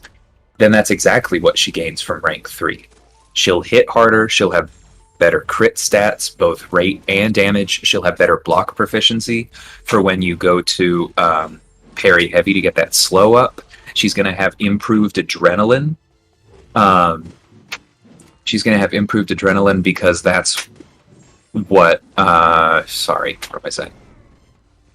then that's exactly what she gains from rank 3. She'll hit harder, she'll have better crit stats, both rate and damage. She'll have better block proficiency for when you go to parry heavy to get that slow up. She's going to have improved adrenaline. She's going to have improved adrenaline because that's what... sorry, what am I saying?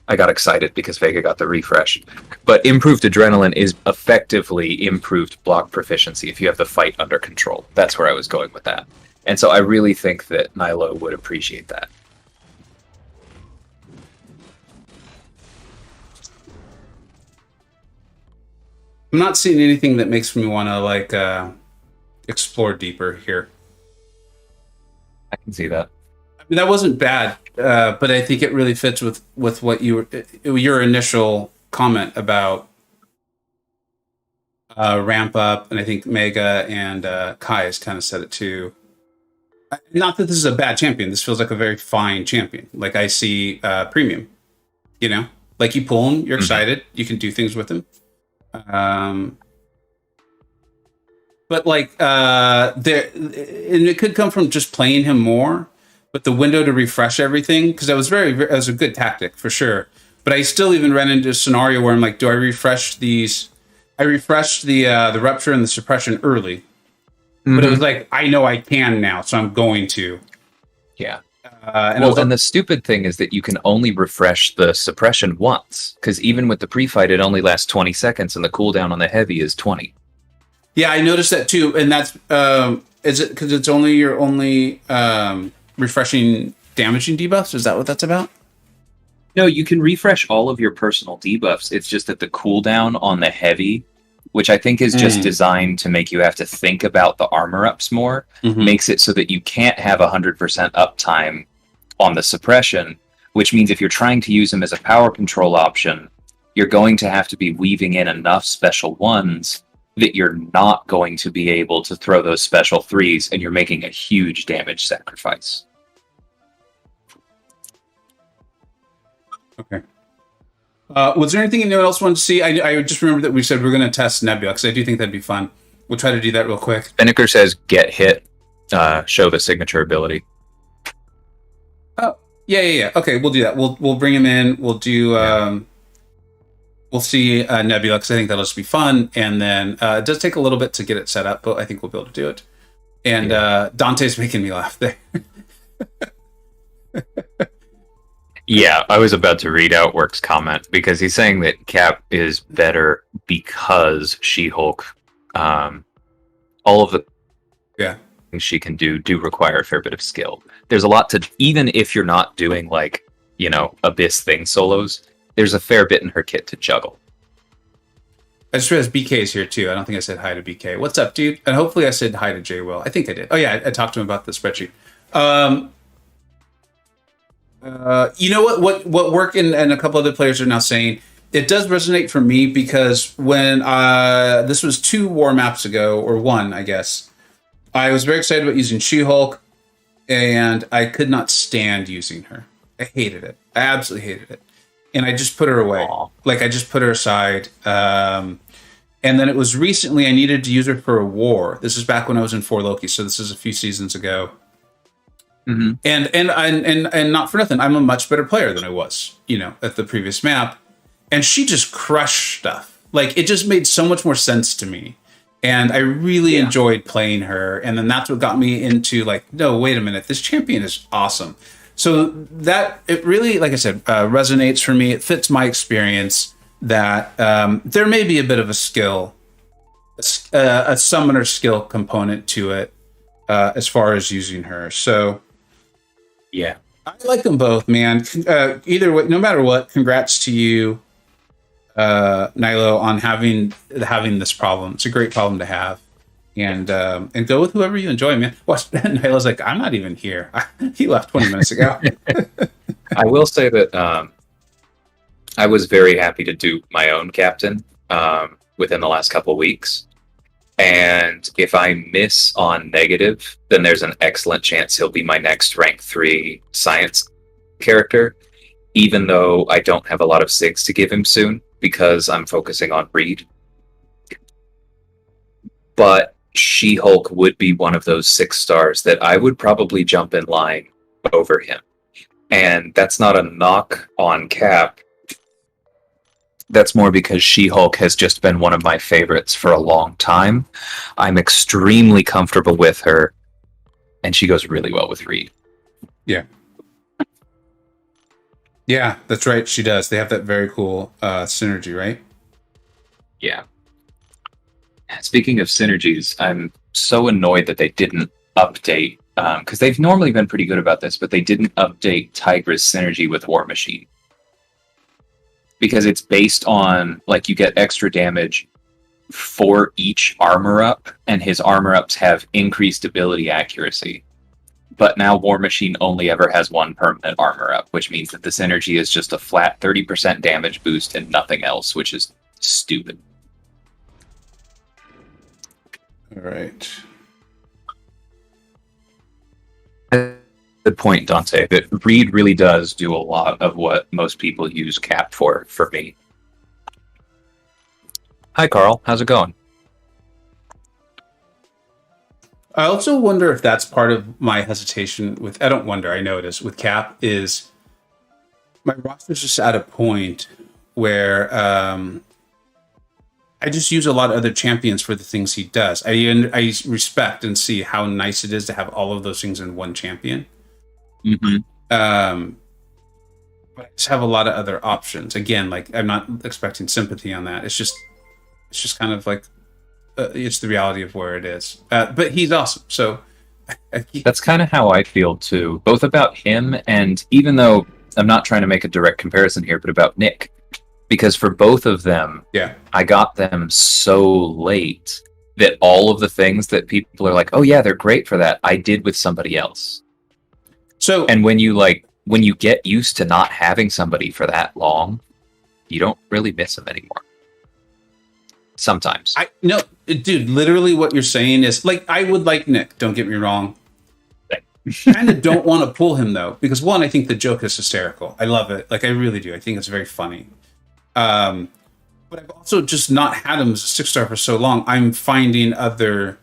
I got excited because Vega got the refresh. But improved adrenaline is effectively improved block proficiency if you have the fight under control. That's where I was going with that. And so I really think that Nilo would appreciate that. I'm not seeing anything that makes me want to explore deeper here. I can see that. I mean, that wasn't bad, but I think it really fits with what your initial comment about ramp up, and I think Mega and Kai has kind of said it too. Not that this is a bad champion. This feels like a very fine champion. Like, I see premium. Like, you pull him, you're excited, you can do things with him. But like and it could come from just playing him more, but the window to refresh everything, because that was a good tactic for sure. But I still even ran into a scenario where I'm like, do I refresh these? I refreshed the rupture and the suppression early, but it was like, I know I can now, so I'm going to. Yeah. And the stupid thing is that you can only refresh the suppression once, because even with the pre-fight, it only lasts 20 seconds, and the cooldown on the heavy is 20. Yeah, I noticed that too, and that's is it because it's only your only refreshing damaging debuffs? Is that what that's about? No, you can refresh all of your personal debuffs. It's just that the cooldown on the heavy, which I think is just designed to make you have to think about the armor ups more, makes it so that you can't have 100% uptime on the suppression, which means if you're trying to use them as a power control option, you're going to have to be weaving in enough special ones that you're not going to be able to throw those special threes, and you're making a huge damage sacrifice. Okay. Was there anything anyone else wanted to see? I just remember that we said we're going to test Nebula, because I do think that'd be fun. We'll try to do that real quick. Spinnaker says, get hit, show the signature ability. Oh, yeah. Okay, we'll do that. We'll bring him in. We'll do... we'll see Nebula, because I think that'll just be fun. And then it does take a little bit to get it set up, but I think we'll be able to do it. And Dante's making me laugh there. Yeah, I was about to read Outwork's comment, because he's saying that Cap is better because She-Hulk, all of the things she can do require a fair bit of skill. There's a lot to, even if you're not doing like, Abyss thing solos, there's a fair bit in her kit to juggle. I just realized BK is here too. I don't think I said hi to BK. What's up, dude? And hopefully I said hi to Jay Will. I think I did. Oh yeah, I talked to him about the spreadsheet. You know what work and a couple other players are now saying, it does resonate for me, because when this was 2 war maps ago, or 1, I guess, I was very excited about using She-Hulk, and I could not stand using her. I hated it. I absolutely hated it. And I just put her away. Aww. Like, I just put her aside. And then it was recently I needed to use her for a war. This is back when I was in 4 Loki, so this is a few seasons ago. Mm-hmm. And not for nothing, I'm a much better player than I was, at the previous map. And she just crushed stuff. Like, it just made so much more sense to me. And I really enjoyed playing her. And then that's what got me into, like, no, wait a minute, this champion is awesome. So that, it really, like I said, resonates for me. It fits my experience that there may be a bit of a skill, a summoner skill component to it as far as using her. So, yeah, I like them both, man. Either way, no matter what, congrats to you, Nilo, on having this problem. It's a great problem to have. And go with whoever you enjoy, man. Well, Nilo's like, I'm not even here. He left 20 minutes ago. I will say that I was very happy to do my own captain within the last couple of weeks. And if I miss on negative, then there's an excellent chance he'll be my next rank 3 science character, even though I don't have a lot of SIGs to give him soon, because I'm focusing on Reed. But She-Hulk would be one of those 6 stars that I would probably jump in line over him. And that's not a knock on Cap. That's more because She-Hulk has just been one of my favorites for a long time. I'm extremely comfortable with her, and she goes really well with Reed. Yeah. Yeah, that's right. She does. They have that very cool synergy, right? Yeah. Speaking of synergies, I'm so annoyed that they didn't update, because they've normally been pretty good about this, but they didn't update Tigra's synergy with War Machine. Because it's based on, like, you get extra damage for each armor up, and his armor ups have increased ability accuracy. But now War Machine only ever has 1 permanent armor up, which means that the synergy is just a flat 30% damage boost and nothing else, which is stupid. All right. Good point, Dante. That Reed really does do a lot of what most people use Cap for me. Hi, Carl. How's it going? I also wonder if that's part of my hesitation with... I don't wonder, I know it is. With Cap, is my roster's just at a point where I just use a lot of other champions for the things he does. I respect and see how nice it is to have all of those things in one champion. Mm-hmm. But I just have a lot of other options. Again, like, I'm not expecting sympathy on that. It's just kind of like, it's the reality of where it is. But he's awesome. So That's kind of how I feel too, both about him and, even though I'm not trying to make a direct comparison here, but about Nick, because for both of them, yeah, I got them so late that all of the things that people are like, oh yeah, they're great for that, I did with somebody else. So, and when you get used to not having somebody for that long, you don't really miss them anymore. Sometimes. No, dude, literally what you're saying is, like, I would like Nick, don't get me wrong. Kind of don't want to pull him, though, because one, I think the joke is hysterical. I love it. Like, I really do. I think it's very funny. But I've also just not had him as a 6-star for so long. I'm finding other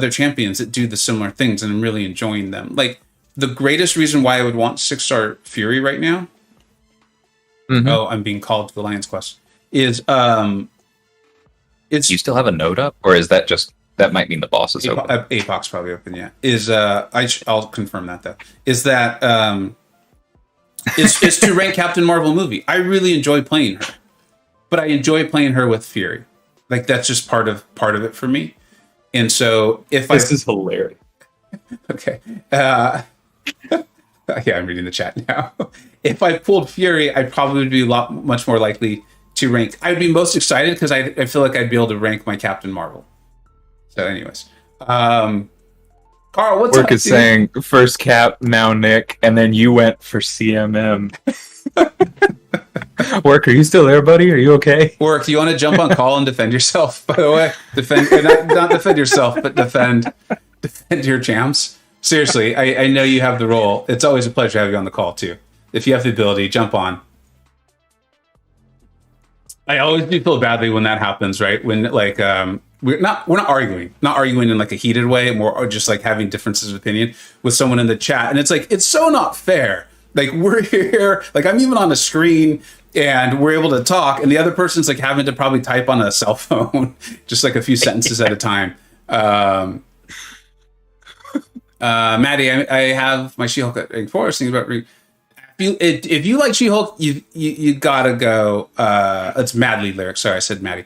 champions that do the similar things, and I'm really enjoying them. Like, the greatest reason why I would want 6-star Fury right now, oh, I'm being called to the Lion's Quest, is it's... You still have a note up? Or is that just... That might mean the boss is open. APOC's probably open, yeah. I'll confirm that, though. Is that... It's to rank Captain Marvel movie. I really enjoy playing her. But I enjoy playing her with Fury. Like, that's just part of it for me. And so if This is hilarious. Okay. Yeah, I'm reading the chat now. If I pulled Fury, I'd probably be much more likely to rank. I'd be most excited because I feel like I'd be able to rank my Captain Marvel. So, anyways, Carl, what's Work up, is dude? saying first Cap, now Nick, and then you went for CMM. Work, are you still there, buddy? Are you okay? Work, do you want to jump on call and defend yourself? By the way, not defend yourself, but defend your champs. Seriously, I know you have the role. It's always a pleasure to have you on the call too. If you have the ability, jump on. I always do feel badly when that happens, right? When like we're not arguing in like a heated way, more just like having differences of opinion with someone in the chat, and it's like it's so not fair. Like we're here, like I'm even on the screen and we're able to talk, and the other person's like having to probably type on a cell phone, just like a few sentences at a time. Maddie, I have my She-Hulk at Ring Force. Thinking about if you like She-Hulk, you gotta go. It's Madly lyrics. Sorry, I said Maddie.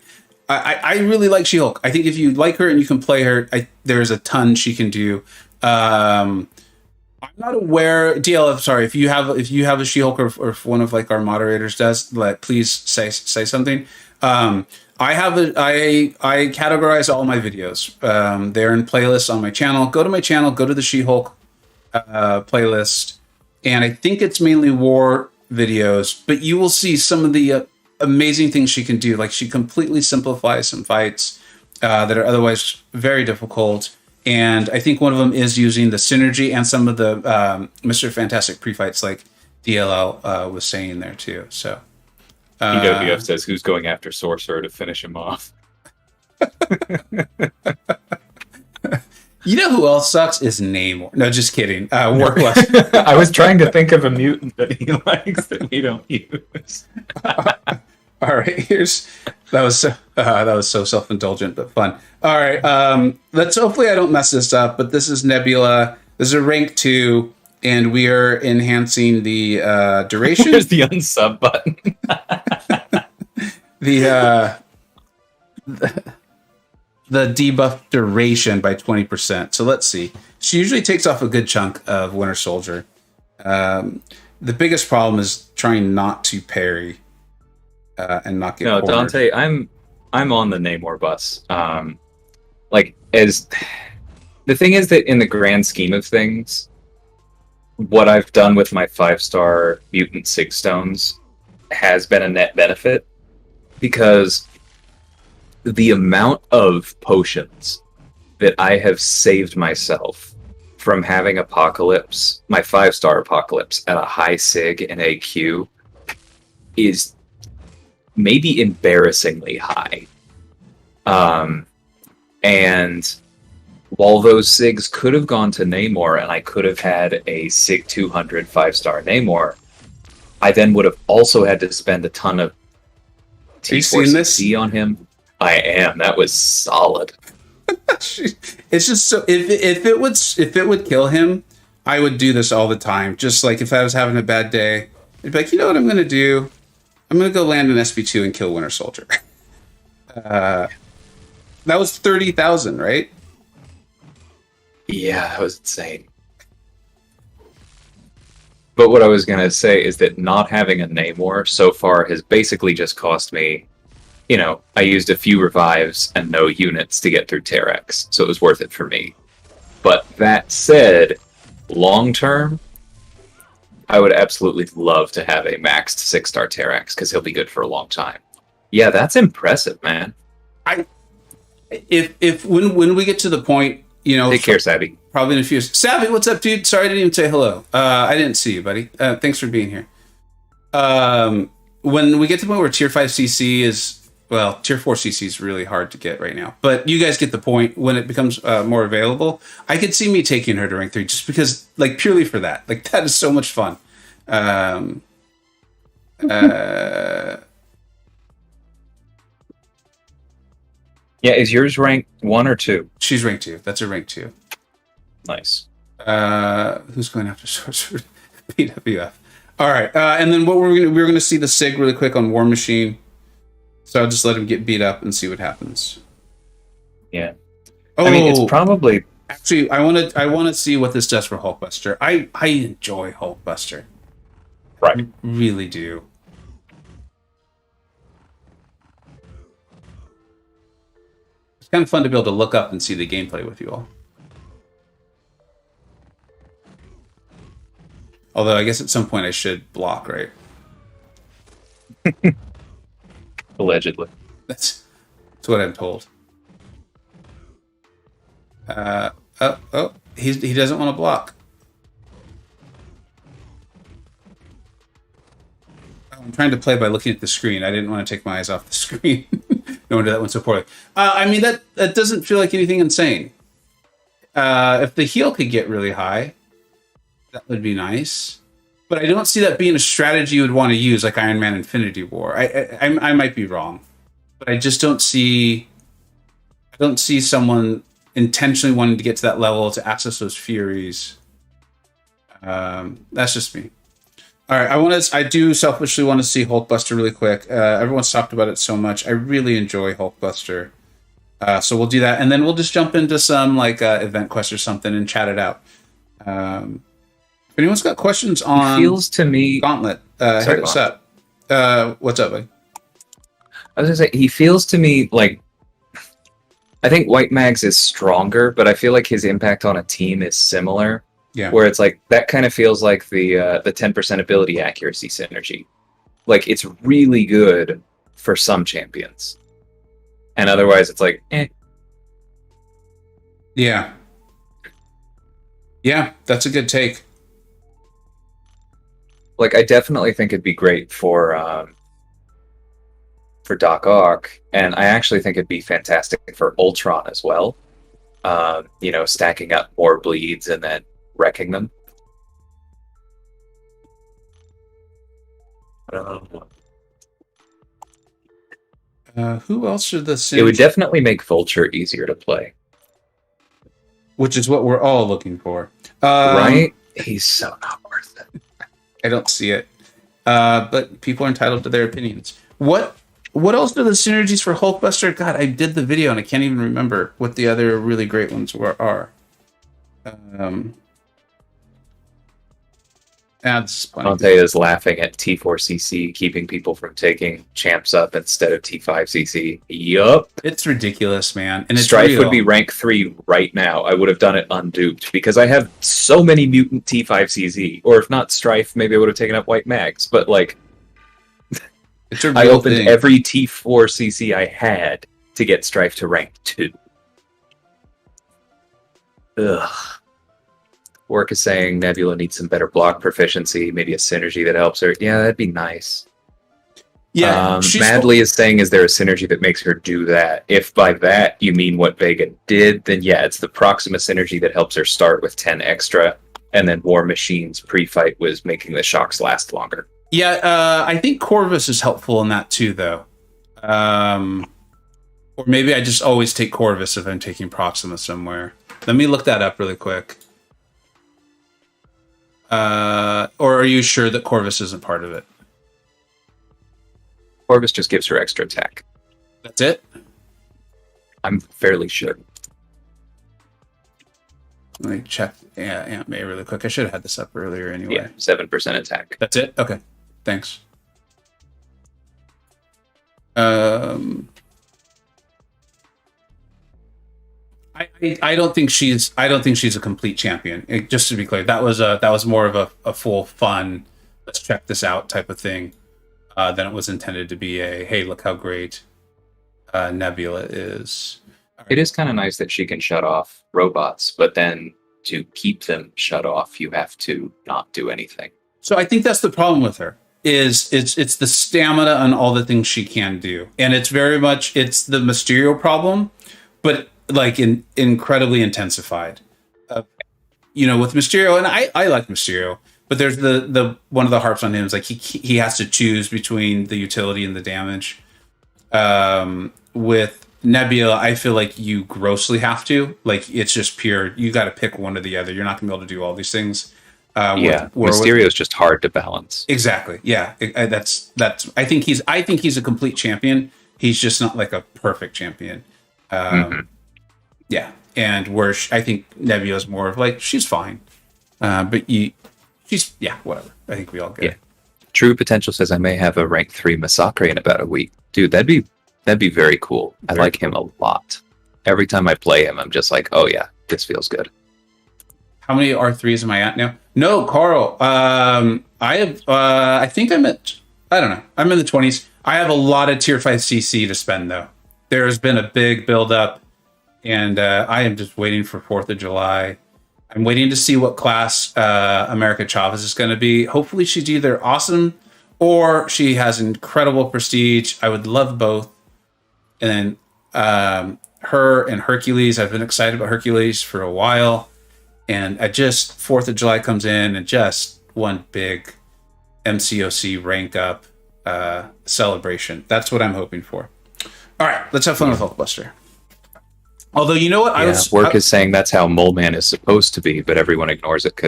I really like She-Hulk. I think if you like her and you can play her, there's a ton she can do. I'm not aware, DLF. Sorry, if you have a She-Hulk or if one of like our moderators does, please say something. I categorize all my videos. They're in playlists on my channel. Go to my channel. Go to the She-Hulk playlist, and I think it's mainly war videos. But you will see some of the amazing things she can do. Like she completely simplifies some fights that are otherwise very difficult. And I think one of them is using the synergy and some of the Mr. Fantastic pre-fights, like DLL was saying there too. So EWF says, "Who's going after Sorcerer to finish him off?" You know who else sucks is Namor. No, just kidding. Workless. I was trying to think of a mutant that he likes that we don't use. All right, that was so self-indulgent but fun. All right, let's hopefully I don't mess this up, but this is Nebula. This is a rank 2, and we are enhancing the duration. There's the unsub button. The debuff duration by 20%. So let's see. She usually takes off a good chunk of Winter Soldier. The biggest problem is trying not to parry and not get cornered. Dante, I'm on the Namor bus. As the thing is that in the grand scheme of things, what I've done with my 5-star mutant Sig Stones has been a net benefit, because the amount of potions that I have saved myself from having Apocalypse, my 5-star Apocalypse, at a high Sig and AQ is maybe embarrassingly high. And while those Sigs could have gone to Namor and I could have had a Sig 200 5-star Namor, I then would have also had to spend a ton of T4CC on him. I am. That was solid. It's just so if it would kill him, I would do this all the time. Just like if I was having a bad day, I'd be like, you know what I'm going to do? I'm going to go land an SP2 and kill Winter Soldier. That was 30,000, right? Yeah, that was insane. But what I was going to say is that not having a Namor so far has basically just cost me, I used a few revives and no units to get through Terrex, so it was worth it for me. But that said, long term, I would absolutely love to have a maxed 6-star Terrex, because he'll be good for a long time. Yeah, that's impressive, man. If when we get to the point, take care, Savvy. Probably in a few. Savvy, what's up, dude? Sorry, I didn't even say hello. I didn't see you, buddy. Thanks for being here. When we get to the point where tier 5 CC is, well, tier 4 CC is really hard to get right now, but you guys get the point. When it becomes more available, I could see me taking her to rank 3 just because, like, purely for that. Like, that is so much fun. Yeah, is yours rank 1 or 2? She's rank 2. That's a rank 2. Nice. Who's going after Sorcerer? PWF. All right, and then what we're gonna see the Sig really quick on War Machine. So I'll just let him get beat up and see what happens. Yeah. Oh, I mean, it's probably actually I want to see what this does for Hulkbuster. I enjoy Hulkbuster. Right. I really do. It's kind of fun to be able to look up and see the gameplay with you all. Although I guess at some point I should block, right? Allegedly. That's what I'm told. He doesn't want to block. I'm trying to play by looking at the screen. I didn't want to take my eyes off the screen. No wonder that went so poorly. I mean, that doesn't feel like anything insane. If the heal could get really high, that would be nice. But I don't see that being a strategy you would want to use like Iron Man Infinity War. I might be wrong. But I just don't see someone intentionally wanting to get to that level to access those Furies. That's just me. All right, I do selfishly want to see Hulkbuster really quick. Everyone's talked about it so much. I really enjoy Hulkbuster. So we'll do that, and then we'll just jump into some like event quest or something and chat it out. If anyone's got questions on feels to me Gauntlet, hit us up. What's up, buddy? I was gonna say, he feels to me like, I think White Mags is stronger, but I feel like his impact on a team is similar. Yeah. Where it's like, that kind of feels like the 10% ability accuracy synergy. Like, it's really good for some champions. And otherwise it's like, eh. Yeah. Yeah, that's a good take. Like, I definitely think it'd be great for Doc Ock, and I actually think it'd be fantastic for Ultron as well. Stacking up more bleeds and then wrecking them. Who else should this? It would definitely make Vulture easier to play, which is what we're all looking for, right? He's so not worth it. I don't see it, but people are entitled to their opinions. What else are the synergies for Hulkbuster? God, I did the video and I can't even remember what the other really great ones are. Dante is laughing at T4CC keeping people from taking champs up instead of T5CC. Yup. It's ridiculous, man. And it's Strife would be rank 3 right now. I would have done it unduped because I have so many mutant T5CZ. Or if not Strife, maybe I would have taken up White Mags. But like, I opened every T4CC I had to get Strife to rank 2. Ugh. Work is saying Nebula needs some better block proficiency, maybe a synergy that helps her. Yeah, that'd be nice. Yeah. Madly is saying, is there a synergy that makes her do that? If by that you mean what Vega did, then yeah, it's the Proxima synergy that helps her start with 10 extra, and then War Machine's pre-fight was making the shocks last longer. Yeah, I think Corvus is helpful in that too, though. Or maybe I just always take Corvus if I'm taking Proxima somewhere. Let me look that up really quick. Or are you sure that Corvus isn't part of it? Corvus just gives her extra attack. That's it? I'm fairly sure. Let me check Aunt May really quick. I should have had this up earlier anyway. Yeah, 7% attack. That's it? Okay. Thanks. I don't think she's a complete champion. Just to be clear, that was more of a full fun, let's check this out type of thing, than it was intended to be a hey, look how great Nebula is. It is kind of nice that she can shut off robots, but then to keep them shut off, you have to not do anything. So I think that's the problem with her. Is it's the stamina and all the things she can do, and it's very much it's the Mysterio problem, but like incredibly intensified. With Mysterio, and I like Mysterio, but there's the one of the harps on him is like he has to choose between the utility and the damage. With Nebula, I feel like you grossly have to. Like it's just pure. You got to pick one or the other. You're not gonna be able to do all these things. Mysterio is just hard to balance. Exactly. Yeah, that's. I think he's a complete champion. He's just not like a perfect champion. Yeah, and where I think Nebula's more of like she's fine, but she's whatever. I think we all get it. True Potential says I may have a rank 3 Masacre in about a week. Dude, that'd be very cool. I like him a lot. Every time I play him, I'm just like, oh yeah, this feels good. How many R3s am I at now? No, Carl. I have. I think I'm at. I don't know. I'm in the 20s. I have a lot of tier 5 CC to spend though. There has been a big build up, and I am just waiting for 4th of July. I'm waiting to see what class America Chavez is going to be. Hopefully, she's either awesome or she has incredible prestige. I would love both. And then her and Hercules. I've been excited about Hercules for a while. And I just 4th of July comes in and just one big MCoC rank up celebration. That's what I'm hoping for. All right, let's have fun with Hulkbuster. Although you know what, Work is saying that's how Mole Man is supposed to be, but everyone ignores it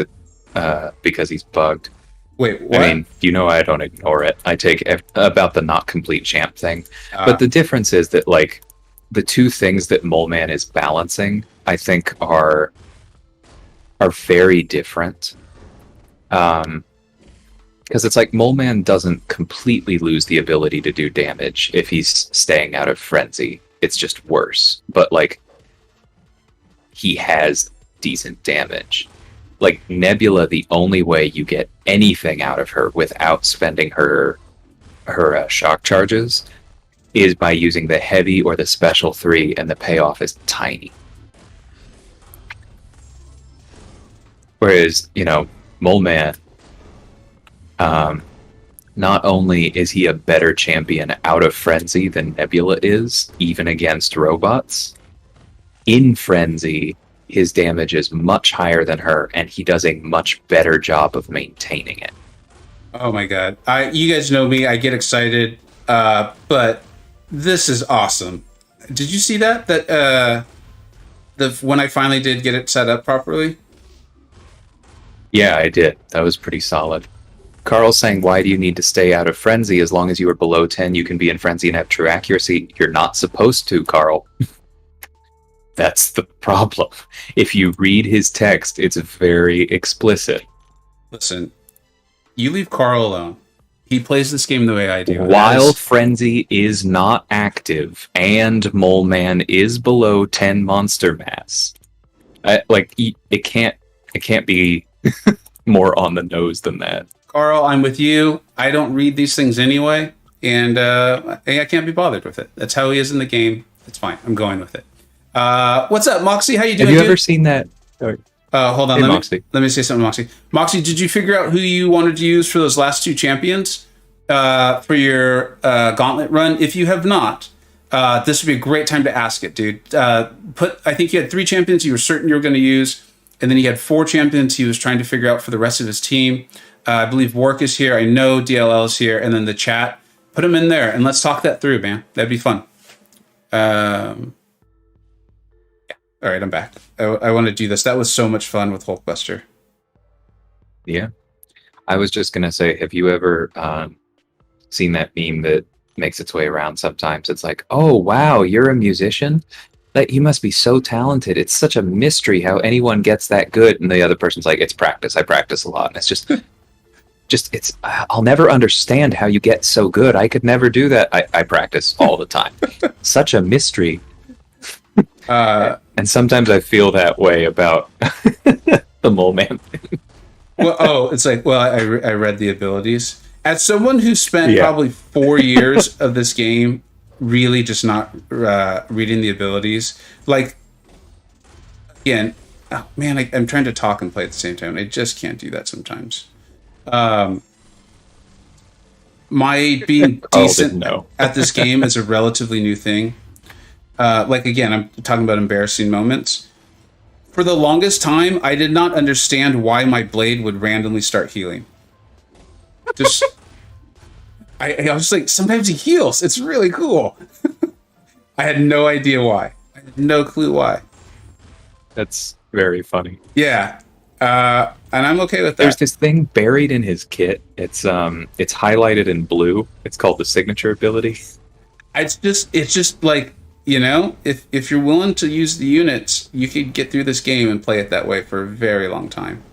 because he's bugged. Wait, what? I mean, I don't ignore it. I take about the not complete champ thing, but the difference is that like the two things that Mole Man is balancing, I think are very different. Because it's like Mole Man doesn't completely lose the ability to do damage if he's staying out of frenzy. It's just worse. But like he has decent damage. Like Nebula, the only way you get anything out of her without spending her shock charges is by using the heavy or the special 3, and the payoff is tiny. Whereas, Mole Man, not only is he a better champion out of frenzy than Nebula is, even against robots, in frenzy, his damage is much higher than her, and he does a much better job of maintaining it. Oh my god. You guys know me, I get excited, but this is awesome. Did you see that? When I finally did get it set up properly? Yeah, I did. That was pretty solid. Carl's saying, why do you need to stay out of frenzy? As long as you are below 10, you can be in frenzy and have true accuracy. You're not supposed to, Carl. That's the problem. If you read his text, it's very explicit. Listen, you leave Carl alone. He plays this game the way I do. While frenzy is not active and Mole Man is below 10 monster mass, it can't be more on the nose than that. Carl, I'm with you. I don't read these things anyway, and I can't be bothered with it. That's how he is in the game. It's fine. I'm going with it. What's up, Moxie? How you doing? Have you ever seen that? Hold on. Hey, let me say something, Moxie. Moxie, did you figure out who you wanted to use for those last 2 champions for your Gauntlet run? If you have not, this would be a great time to ask it, dude. I think you had 3 champions you were certain you were going to use, and then he had 4 champions he was trying to figure out for the rest of his team. I believe Work is here. I know DLL is here, and then the chat. Put them in there, and let's talk that through, man. That'd be fun. All right, I'm back. I want to do this. That was so much fun with Hulkbuster. Yeah. I was just going to say, have you ever seen that meme that makes its way around sometimes? It's like, oh, wow, you're a musician? Like, you must be so talented. It's such a mystery how anyone gets that good, and the other person's like, "It's practice. I practice a lot." And it's just it's. I'll never understand how you get so good. I could never do that. I practice all the time. Such a mystery. And sometimes I feel that way about the mole man. Well, it's like, well, I read the abilities. As someone who spent Yeah. probably 4 years of this game really just not reading the abilities, like, again, oh, man, I'm trying to talk and play at the same time. I just can't do that sometimes. My being decent no. at this game is a relatively new thing. Like, again, I'm talking about embarrassing moments. For the longest time, I did not understand why my blade would randomly start healing. Just, I was just like, sometimes he heals. It's really cool. I had no idea why. I had no clue why. That's very funny. Yeah. And I'm okay with that. There's this thing buried in his kit. It's highlighted in blue. It's called the signature ability. It's just like, you know, if you're willing to use the units, you could get through this game and play it that way for a very long time.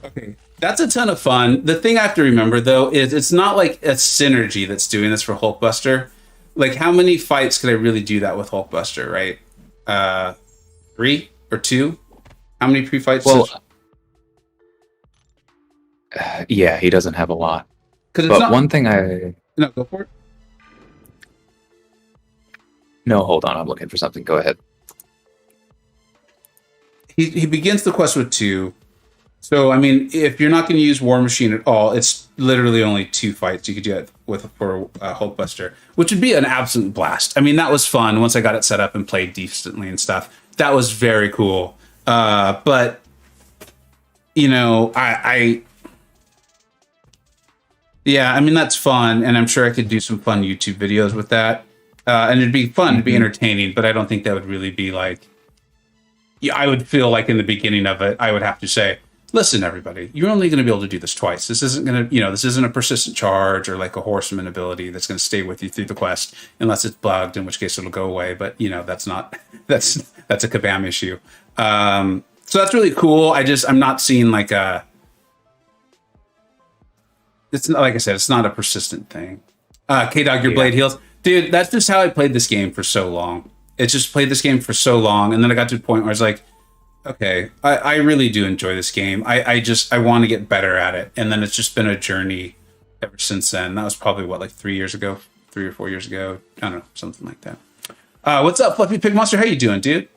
Okay, that's a ton of fun. The thing I have to remember, though, is it's not like a synergy that's doing this for Hulkbuster. Like, how many fights could I really do that with Hulkbuster, right? 3 or 2? How many pre-fights? Well, yeah, he doesn't have a lot. Because But one thing I... No, go for it. No, hold on. I'm looking for something. Go ahead. He begins the quest with 2. So, I mean, if you're not going to use War Machine at all, it's literally only 2 fights you could do it with for Hulkbuster, which would be an absolute blast. I mean, that was fun once I got it set up and played decently and stuff. That was very cool. But, you know, yeah, I mean, that's fun, and I'm sure I could do some fun YouTube videos with that. And it'd be fun, it'd be entertaining, but I don't think that would really be like... Yeah, I would feel like in the beginning of it, I would have to say, listen, everybody, you're only going to be able to do this twice. This isn't going to, you know, this isn't a persistent charge or like a horseman ability that's going to stay with you through the quest, unless it's bugged, in which case it'll go away. But, you know, that's not, that's a Kabam issue. So that's really cool. I'm not seeing like it's not, like I said, it's not a persistent thing. K-Dog, your blade heals. Dude, that's just how I played this game for so long. It just played this game for so long, and then I got to a point where I was like, okay, I really do enjoy this game. I want to get better at it. And then it's just been a journey ever since then. That was probably, what, like 3 years ago? 3 or 4 years ago? I don't know, something like that. What's up, Fluffy Pig Monster? How you doing, dude?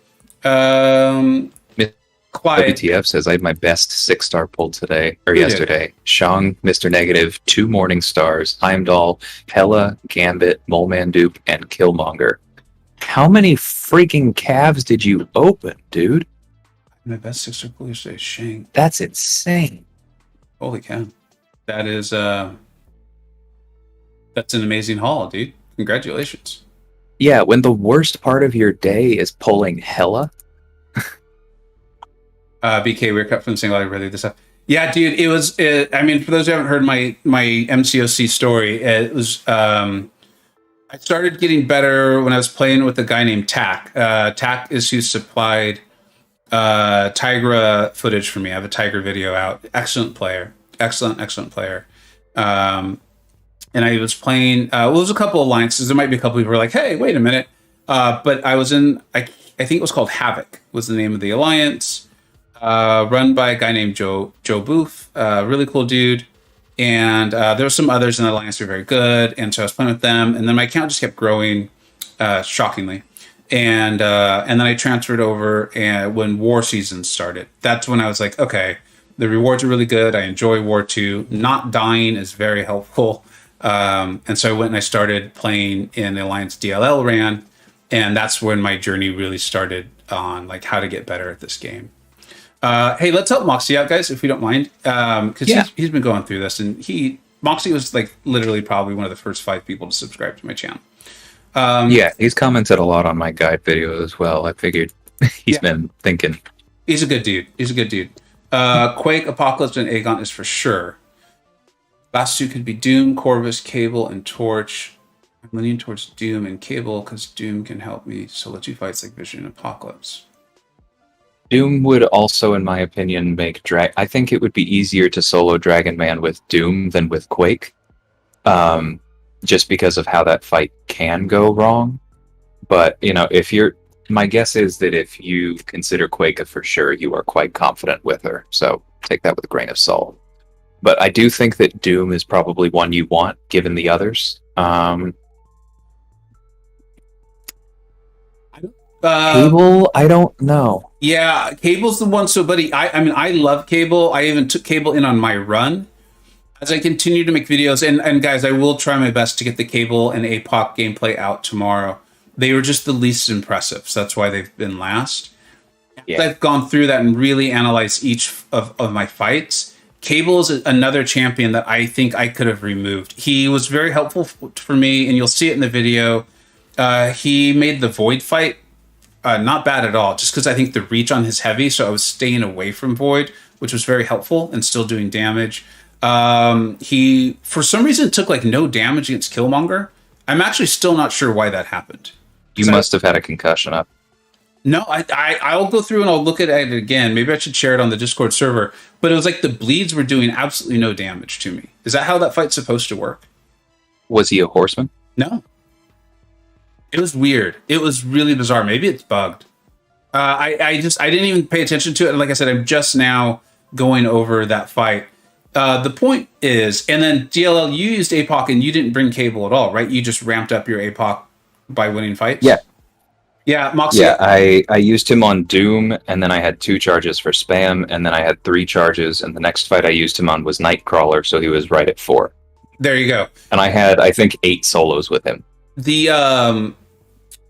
Quiet. WTF says I had my best 6-star pull today, or yesterday. Shang, Mr. Negative, 2 Morning Stars, Heimdall, Hela, Gambit, Moleman Dupe, and Killmonger. How many freaking calves did you open, dude? My best 6-star pull yesterday, Shang. That's insane. Holy cow. That is, that's an amazing haul, dude. Congratulations. Yeah, when the worst part of your day is pulling Hela. BK, we're cut from the single I read this stuff. Yeah, dude, it was, I mean, for those who haven't heard my MCoC story, it was, I started getting better when I was playing with a guy named Tak. Tak is who supplied Tigra footage for me. I have a Tigra video out. Excellent player. Excellent player. And I was playing, well, there was a couple alliances. There might be a couple people who were like, hey, wait a minute. But I was in, I think it was called Havoc was the name of the alliance. Run by a guy named Joe Booth, really cool dude. And there were some others in the alliance who were very good. And so I was playing with them. And then my account just kept growing, shockingly. And then I transferred over when War Season started. That's when I was like, okay, the rewards are really good. I enjoy War 2. Not dying is very helpful. And so I went and I started playing in the Alliance DLL ran. And that's when my journey really started on like how to get better at this game. Hey, let's help Moxie out, guys, if we don't mind. Because he's been going through this, and Moxie was like literally probably one of the first 5 people to subscribe to my channel. Yeah, he's commented a lot on my guide video as well. I figured he's been thinking. He's a good dude. Quake, Apocalypse, and Aegon is for sure. Last 2 could be Doom, Corvus, Cable, and Torch. I'm leaning towards Doom and Cable because Doom can help me solo 2 fights like Vision and Apocalypse. Doom would also, in my opinion, make I think it would be easier to solo Dragon Man with Doom than with Quake, just because of how that fight can go wrong. But my guess is that if you consider Quake a for sure, you are quite confident with her. So take that with a grain of salt. But I do think that Doom is probably one you want, given the others. Cable, I don't know. Yeah, Cable's the one. So, buddy, I mean, I love Cable. I even took Cable in on my run as I continue to make videos. And guys, I will try my best to get the Cable and APOC gameplay out tomorrow. They were just the least impressive, so that's why they've been last. Yeah. I've gone through that and really analyzed each of my fights. Cable is another champion that I think I could have removed. He was very helpful for me, and you'll see it in the video. He made the Void fight not bad at all, just because I think the reach on his heavy, so I was staying away from Void, which was very helpful and still doing damage. He, for some reason, took like no damage against Killmonger. I'm actually still not sure why that happened. You must have had a concussion up. No, I'll go through and I'll look at it again. Maybe I should share it on the Discord server. But it was like the bleeds were doing absolutely no damage to me. Is that how that fight's supposed to work? Was he a horseman? No. It was weird. It was really bizarre. Maybe it's bugged. I didn't even pay attention to it. Like I said, I'm just now going over that fight. The point is, and then DLL, you used APOC and you didn't bring Cable at all, right? You just ramped up your APOC by winning fights? Yeah. Yeah, Moxie. Yeah, I used him on Doom, and then I had 2 charges for Spam, and then I had 3 charges, and the next fight I used him on was Nightcrawler, so he was right at 4. There you go. And I had, I think, 8 solos with him.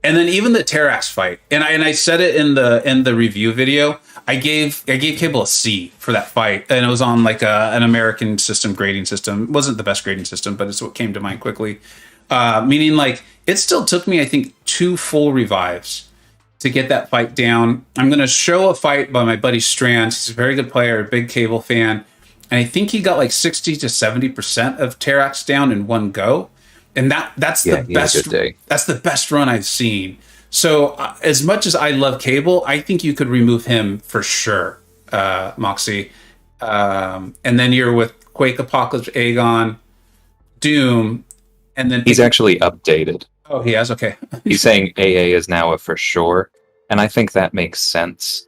And then even the Terrax fight, and I said it in the review video. I gave Cable a C for that fight, and it was on like an American system grading system. It wasn't the best grading system, but it's what came to mind quickly. Meaning, like, it still took me, I think, 2 full revives to get that fight down. I'm going to show a fight by my buddy Strands. He's a very good player, a big Cable fan, and I think he got like 60 to 70% of Terrax down in one go. And that's the best. That's the best run I've seen. So as much as I love Cable, I think you could remove him for sure, Moxie. And then you're with Quake, Apocalypse, Aegon, Doom, and then he's actually updated. Oh, he has. Okay. He's saying AA is now a for sure, and I think that makes sense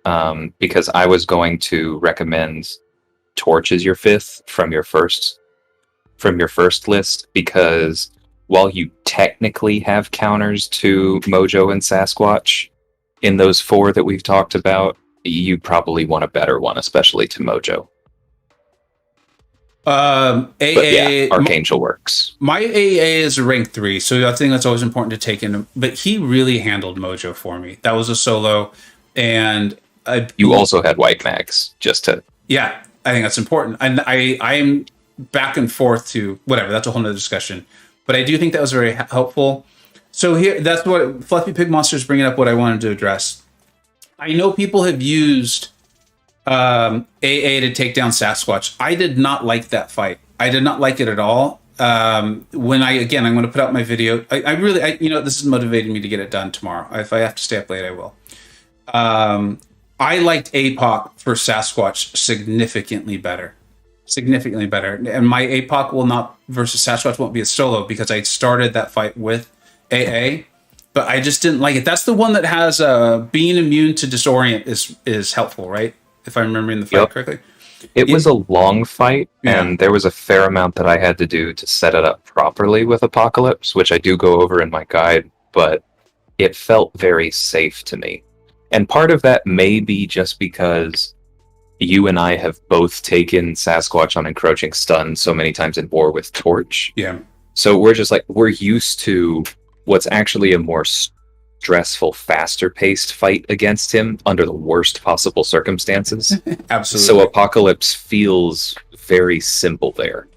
because I was going to recommend Torch as your 5th from your first list because. While you technically have counters to Mojo and Sasquatch in those 4 that we've talked about, you probably want a better one, especially to Mojo. But yeah, Archangel works. My AA is rank 3, so I think that's always important to take in. But he really handled Mojo for me. That was a solo, and you also had White Mags, just to yeah. I think that's important, and I'm back and forth to whatever. That's a whole nother discussion. But I do think that was very helpful. So here, that's what Fluffy Pig Monster is bringing up. What I wanted to address. I know people have used AA to take down Sasquatch. I did not like that fight. I did not like it at all. I'm going to put out my video. I really, this is motivating me to get it done tomorrow. If I have to stay up late, I will. I liked APOC for Sasquatch significantly better. Significantly better. And my APOC will not versus Sasquatch won't be a solo because I started that fight with AA, but I just didn't like it. That's the one that has being immune to disorient is helpful, right? If I'm remembering the fight correctly. It was a long fight, and there was a fair amount that I had to do to set it up properly with Apocalypse, which I do go over in my guide, but it felt very safe to me. And part of that may be just because you and I have both taken Sasquatch on Encroaching Stun so many times in war with Torch. Yeah. So we're just like, we're used to what's actually a more stressful, faster-paced fight against him under the worst possible circumstances. Absolutely. So Apocalypse feels very simple there.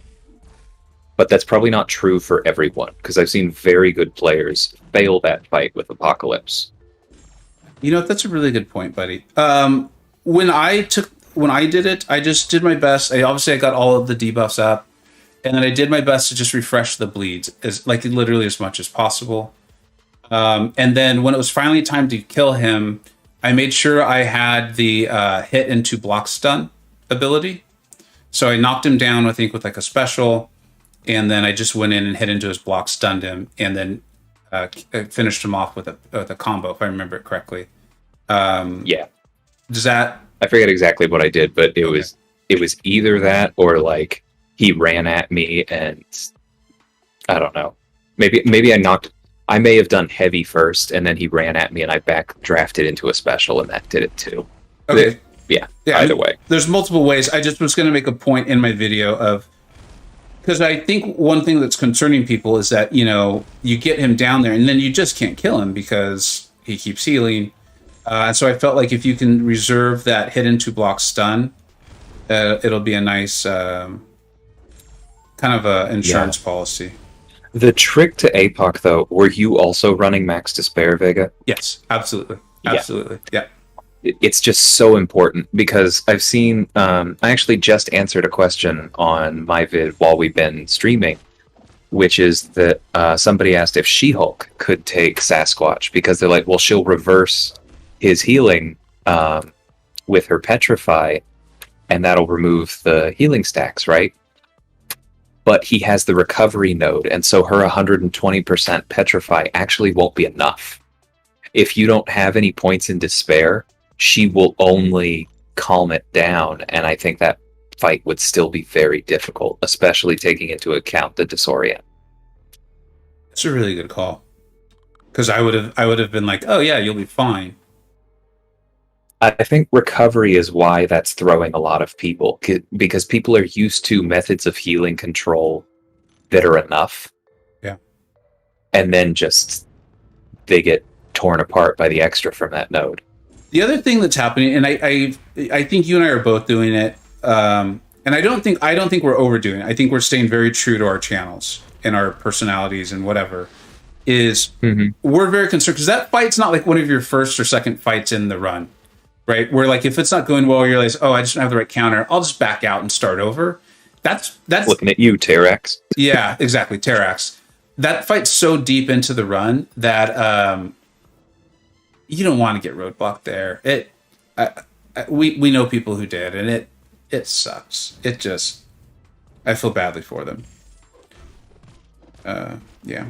But that's probably not true for everyone, because I've seen very good players fail that fight with Apocalypse. You know, that's a really good point, buddy. When I did it, I just did my best. I got all of the debuffs up, and then I did my best to just refresh the bleeds as like literally as much as possible. And then when it was finally time to kill him, I made sure I had the hit into block stun ability. So I knocked him down, I think, with like a special, and then I just went in and hit into his block, stunned him, and then finished him off with a combo, if I remember it correctly. Yeah. Does that? I forget exactly what I did, but it was either that or like he ran at me and I don't know. Maybe I may have done heavy first and then he ran at me and I backdrafted into a special and that did it too. Okay. Yeah. Either way. There's multiple ways. I just was going to make a point in my video of, because I think one thing that's concerning people is that, you get him down there and then you just can't kill him because he keeps healing. So I felt like if you can reserve that hit into block stun, it'll be a nice kind of a insurance policy. The trick to APOC, though, were you also running Max Despair, Vega? Yes, absolutely. Absolutely. Yeah. It's just so important because I've seen, I actually just answered a question on my vid while we've been streaming, which is that somebody asked if She-Hulk could take Sasquatch because they're like, well, she'll reverse his healing with her Petrify and that'll remove the healing stacks, right? But he has the recovery node, and so her 120% Petrify actually won't be enough. If you don't have any points in despair, she will only calm it down, and I think that fight would still be very difficult, especially taking into account the disorient. It's a really good call. Because I would have been like, oh yeah, you'll be fine. I think recovery is why that's throwing a lot of people, because people are used to methods of healing control that are enough. Yeah. And then just they get torn apart by the extra from that node. The other thing that's happening, and I think you and I are both doing it, and I don't think we're overdoing it. I think we're staying very true to our channels and our personalities and whatever. Is we're very concerned because that fight's not like one of your first or second fights in the run, right? Where like if it's not going well, you're like, oh, I just don't have the right counter. I'll just back out and start over. That's looking at you, Terrax. Yeah, exactly, Terrax. That fight's so deep into the run that you don't want to get roadblocked there. We know people who did, and it sucks. I feel badly for them. Yeah.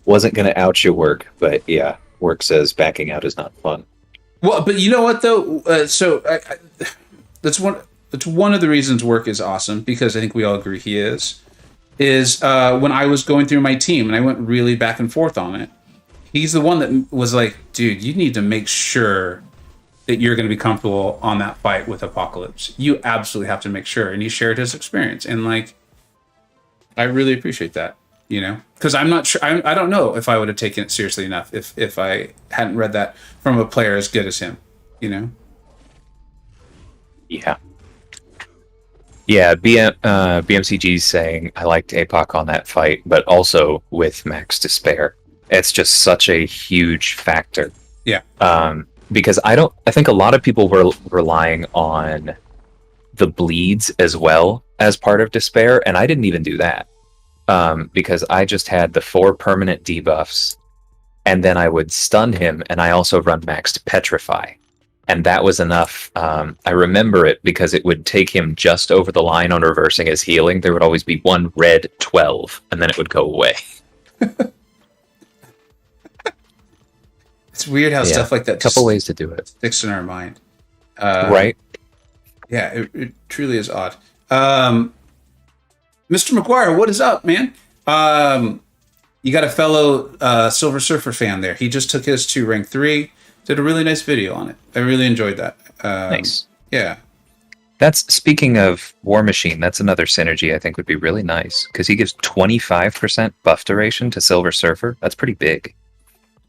Wasn't going to out your work, but yeah, work says backing out is not fun. Well, but you know what though? That's one of the reasons work is awesome, because I think we all agree he is when I was going through my team and I went really back and forth on it. He's the one that was like, dude, you need to make sure that you're going to be comfortable on that fight with Apocalypse. You absolutely have to make sure. And he shared his experience. And like, I really appreciate that, because I'm not sure. I don't know if I would have taken it seriously enough if I hadn't read that from a player as good as him, Yeah. Yeah, BMCG's saying I liked APOC on that fight, but also with Max Despair. It's just such a huge factor. Yeah. Because I think a lot of people were relying on the bleeds as well as part of Despair, and I didn't even do that. Because I just had the 4 permanent debuffs, and then I would stun him, and I also run Max Petrify. And that was enough. I remember it because it would take him just over the line on reversing his healing. There would always be one red 12, and then it would go away. It's weird how stuff like that. A couple ways to do it. Sticks in our mind. Right? Yeah, it truly is odd. Mr. McGuire, what is up, man? You got a fellow Silver Surfer fan there. He just took his to rank 3. Did a really nice video on it. I really enjoyed that. Nice. Yeah. That's, speaking of War Machine, that's another synergy I think would be really nice, because he gives 25% buff duration to Silver Surfer. That's pretty big.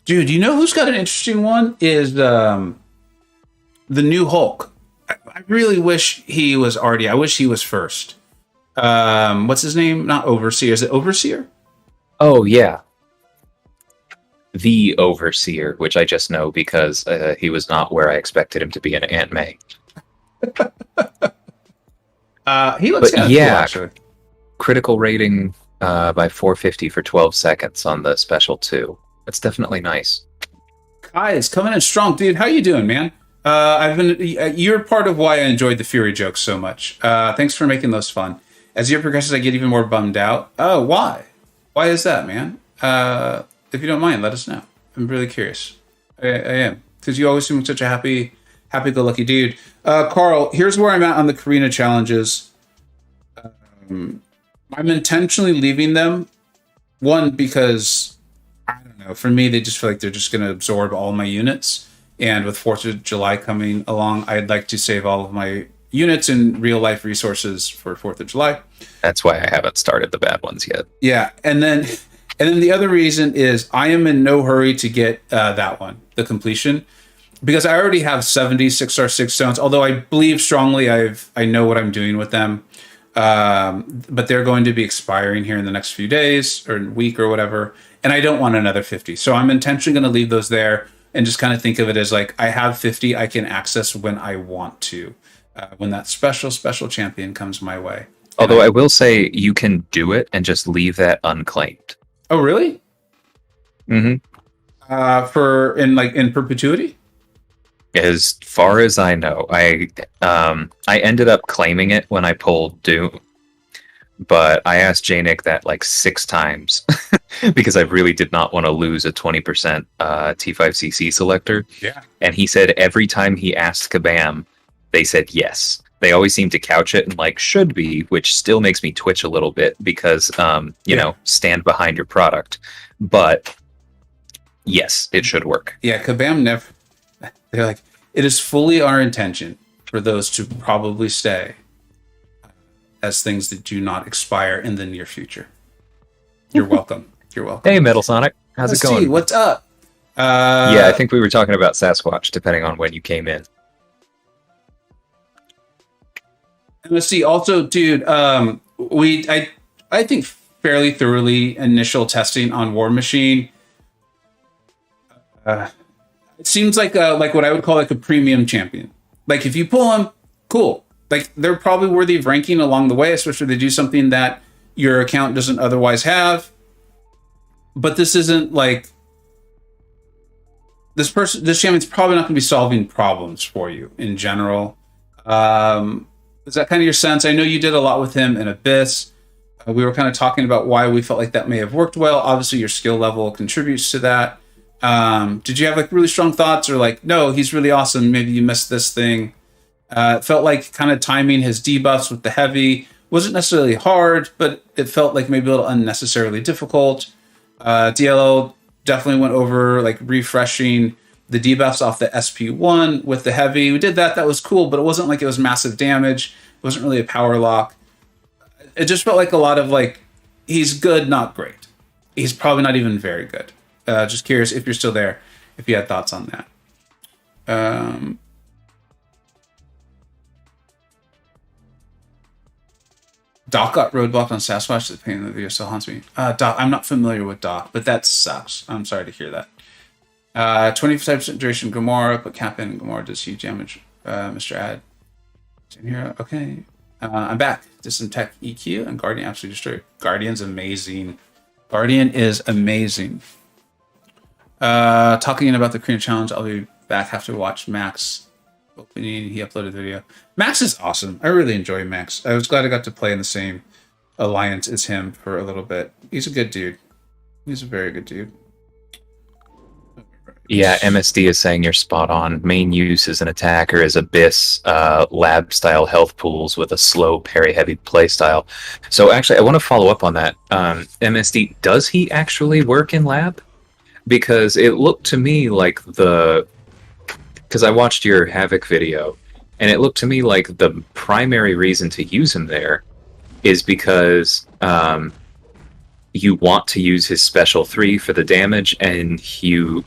Dude, you know who's got an interesting one? Is the new Hulk. I really wish he was already. I wish he was first. What's his name? Not Overseer. Is it Overseer? Oh, yeah. The Overseer, which I just know because he was not where I expected him to be in Aunt May. He looks But kind of cool, yeah, actually. critical rating by 450 for 12 seconds on the special 2. That's definitely nice. Kai is coming in strong, dude. How you doing, man? You're part of why I enjoyed the Fury jokes so much. Thanks for making those fun. As the year progresses, I get even more bummed out. Oh, why? Why is that, man? If you don't mind, let us know. I'm really curious. I am, because you always seem like such a happy-go-lucky dude. Carl, here's where I'm at on the Karina challenges. I'm intentionally leaving them. One, because I don't know. For me, they just feel like they're just going to absorb all my units. And with 4th of July coming along, I'd like to save all of my units and real life resources for 4th of July. That's why I haven't started the bad ones yet. Yeah, and then the other reason is I am in no hurry to get that one, the completion, because I already have 70 6-star 6 stones. Although I believe strongly I know what I'm doing with them. But they're going to be expiring here in the next few days or week or whatever. And I don't want another 50. So I'm intentionally going to leave those there and just kind of think of it as like, I have 50 I can access when I want to, when that special champion comes my way. Although I will say you can do it and just leave that unclaimed. Oh, really? Mm-hmm. In perpetuity? As far as I know, I ended up claiming it when I pulled Doom, but I asked Janik that like 6 times because I really did not want to lose a 20% T5CC selector. Yeah. And he said every time he asked Kabam, they said yes. They always seem to couch it and like should be, which still makes me twitch a little bit because you know, stand behind your product. But yes, it should work. Yeah, Kabam never. They're like, it is fully our intention for those to probably stay as things that do not expire in the near future. You're welcome. You're welcome. Hey, Metal Sonic. How's it going? What's up? Yeah, I think we were talking about Sasquatch, depending on when you came in. MSC, also, dude, I think fairly thoroughly initial testing on War Machine. It seems like what I would call like a premium champion. Like if you pull them, cool. Like they're probably worthy of ranking along the way, especially if they do something that your account doesn't otherwise have. But this isn't like this champion's probably not going to be solving problems for you in general. Is that kind of your sense? I know you did a lot with him in Abyss. We were kind of talking about why we felt like that may have worked well. Obviously, your skill level contributes to that. Did you have like really strong thoughts or like, no, he's really awesome, maybe you missed this thing? It felt like kind of timing his debuffs with the heavy wasn't necessarily hard, but it felt like maybe a little unnecessarily difficult. DLL definitely went over like refreshing the debuffs off the SP1 with the heavy. We did that. That was cool, but it wasn't like it was massive damage. It wasn't really a power lock. It just felt like a lot of like, he's good, not great. He's probably not even very good. Just curious if you're still there, if you had thoughts on that. Doc got roadblocked on Sasquatch. The pain in the video still haunts me. Doc, I'm not familiar with Doc, but that sucks. I'm sorry to hear that. 25% duration Gamora, put cap in Gamora does huge damage. Mr. Ad. Here, okay. I'm back. Did some tech EQ and Guardian absolutely destroyed. Guardian's amazing. Guardian is amazing. Talking about the Korean challenge, I'll be back. Have to watch Max opening. He uploaded a video. Max is awesome. I really enjoy Max. I was glad I got to play in the same alliance as him for a little bit. He's a good dude. He's a very good dude. Yeah, MSD is saying you're spot on. Main use as an attacker is Abyss, lab-style health pools with a slow parry-heavy playstyle. So actually, I want to follow up on that. MSD, does he actually work in lab? Because it looked to me like because I watched your Havoc video, and it looked to me like the primary reason to use him there is because you want to use his special 3 for the damage, and he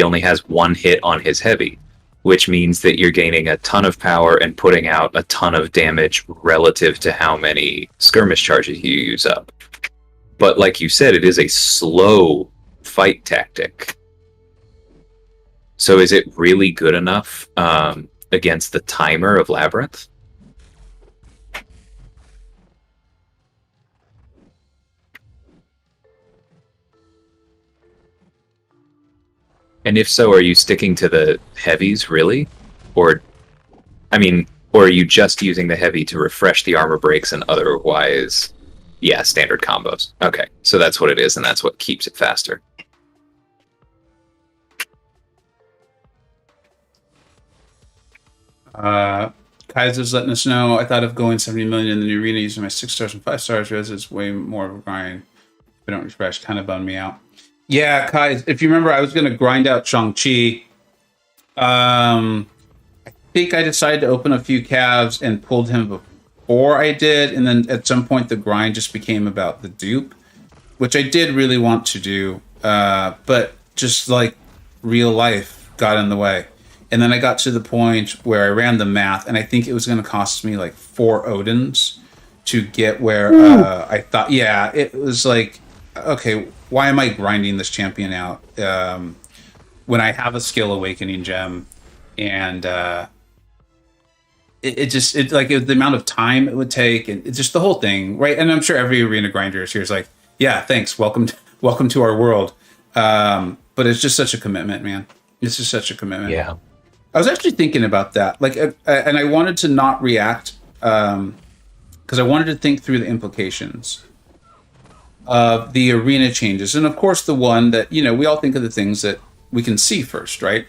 only has 1 hit on his heavy, which means that you're gaining a ton of power and putting out a ton of damage relative to how many skirmish charges you use up. But like you said, it is a slow fight tactic. So is it really good enough against the timer of Labyrinth? And if so, are you sticking to the heavies, really? Or, I mean, or are you just using the heavy to refresh the armor breaks and otherwise, yeah, standard combos? Okay, so that's what it is, and that's what keeps it faster. Kaiser's letting us know, I thought of going 70 million in the new arena using my 6 stars and 5 stars, because it's way more of a grind. If I don't refresh, kind of bummed me out. Yeah, Kai, if you remember, I was going to grind out Shang-Chi. I think I decided to open a few calves and pulled him before I did, and then at some point the grind just became about the dupe, which I did really want to do, but just like real life got in the way. And then I got to the point where I ran the math, and I think it was going to cost me like 4 Odins to get where I thought. Yeah, it was like, okay, why am I grinding this champion out when I have a skill awakening gem? And the amount of time it would take, and it's just the whole thing, right? And I'm sure every arena grinder here is like, yeah, thanks, welcome to our world. But it's just such a commitment, man. It's just such a commitment. Yeah. I was actually thinking about that, like, and I wanted to not react because I wanted to think through the implications of the arena changes, and of course, the one that we all think of the things that we can see first, right?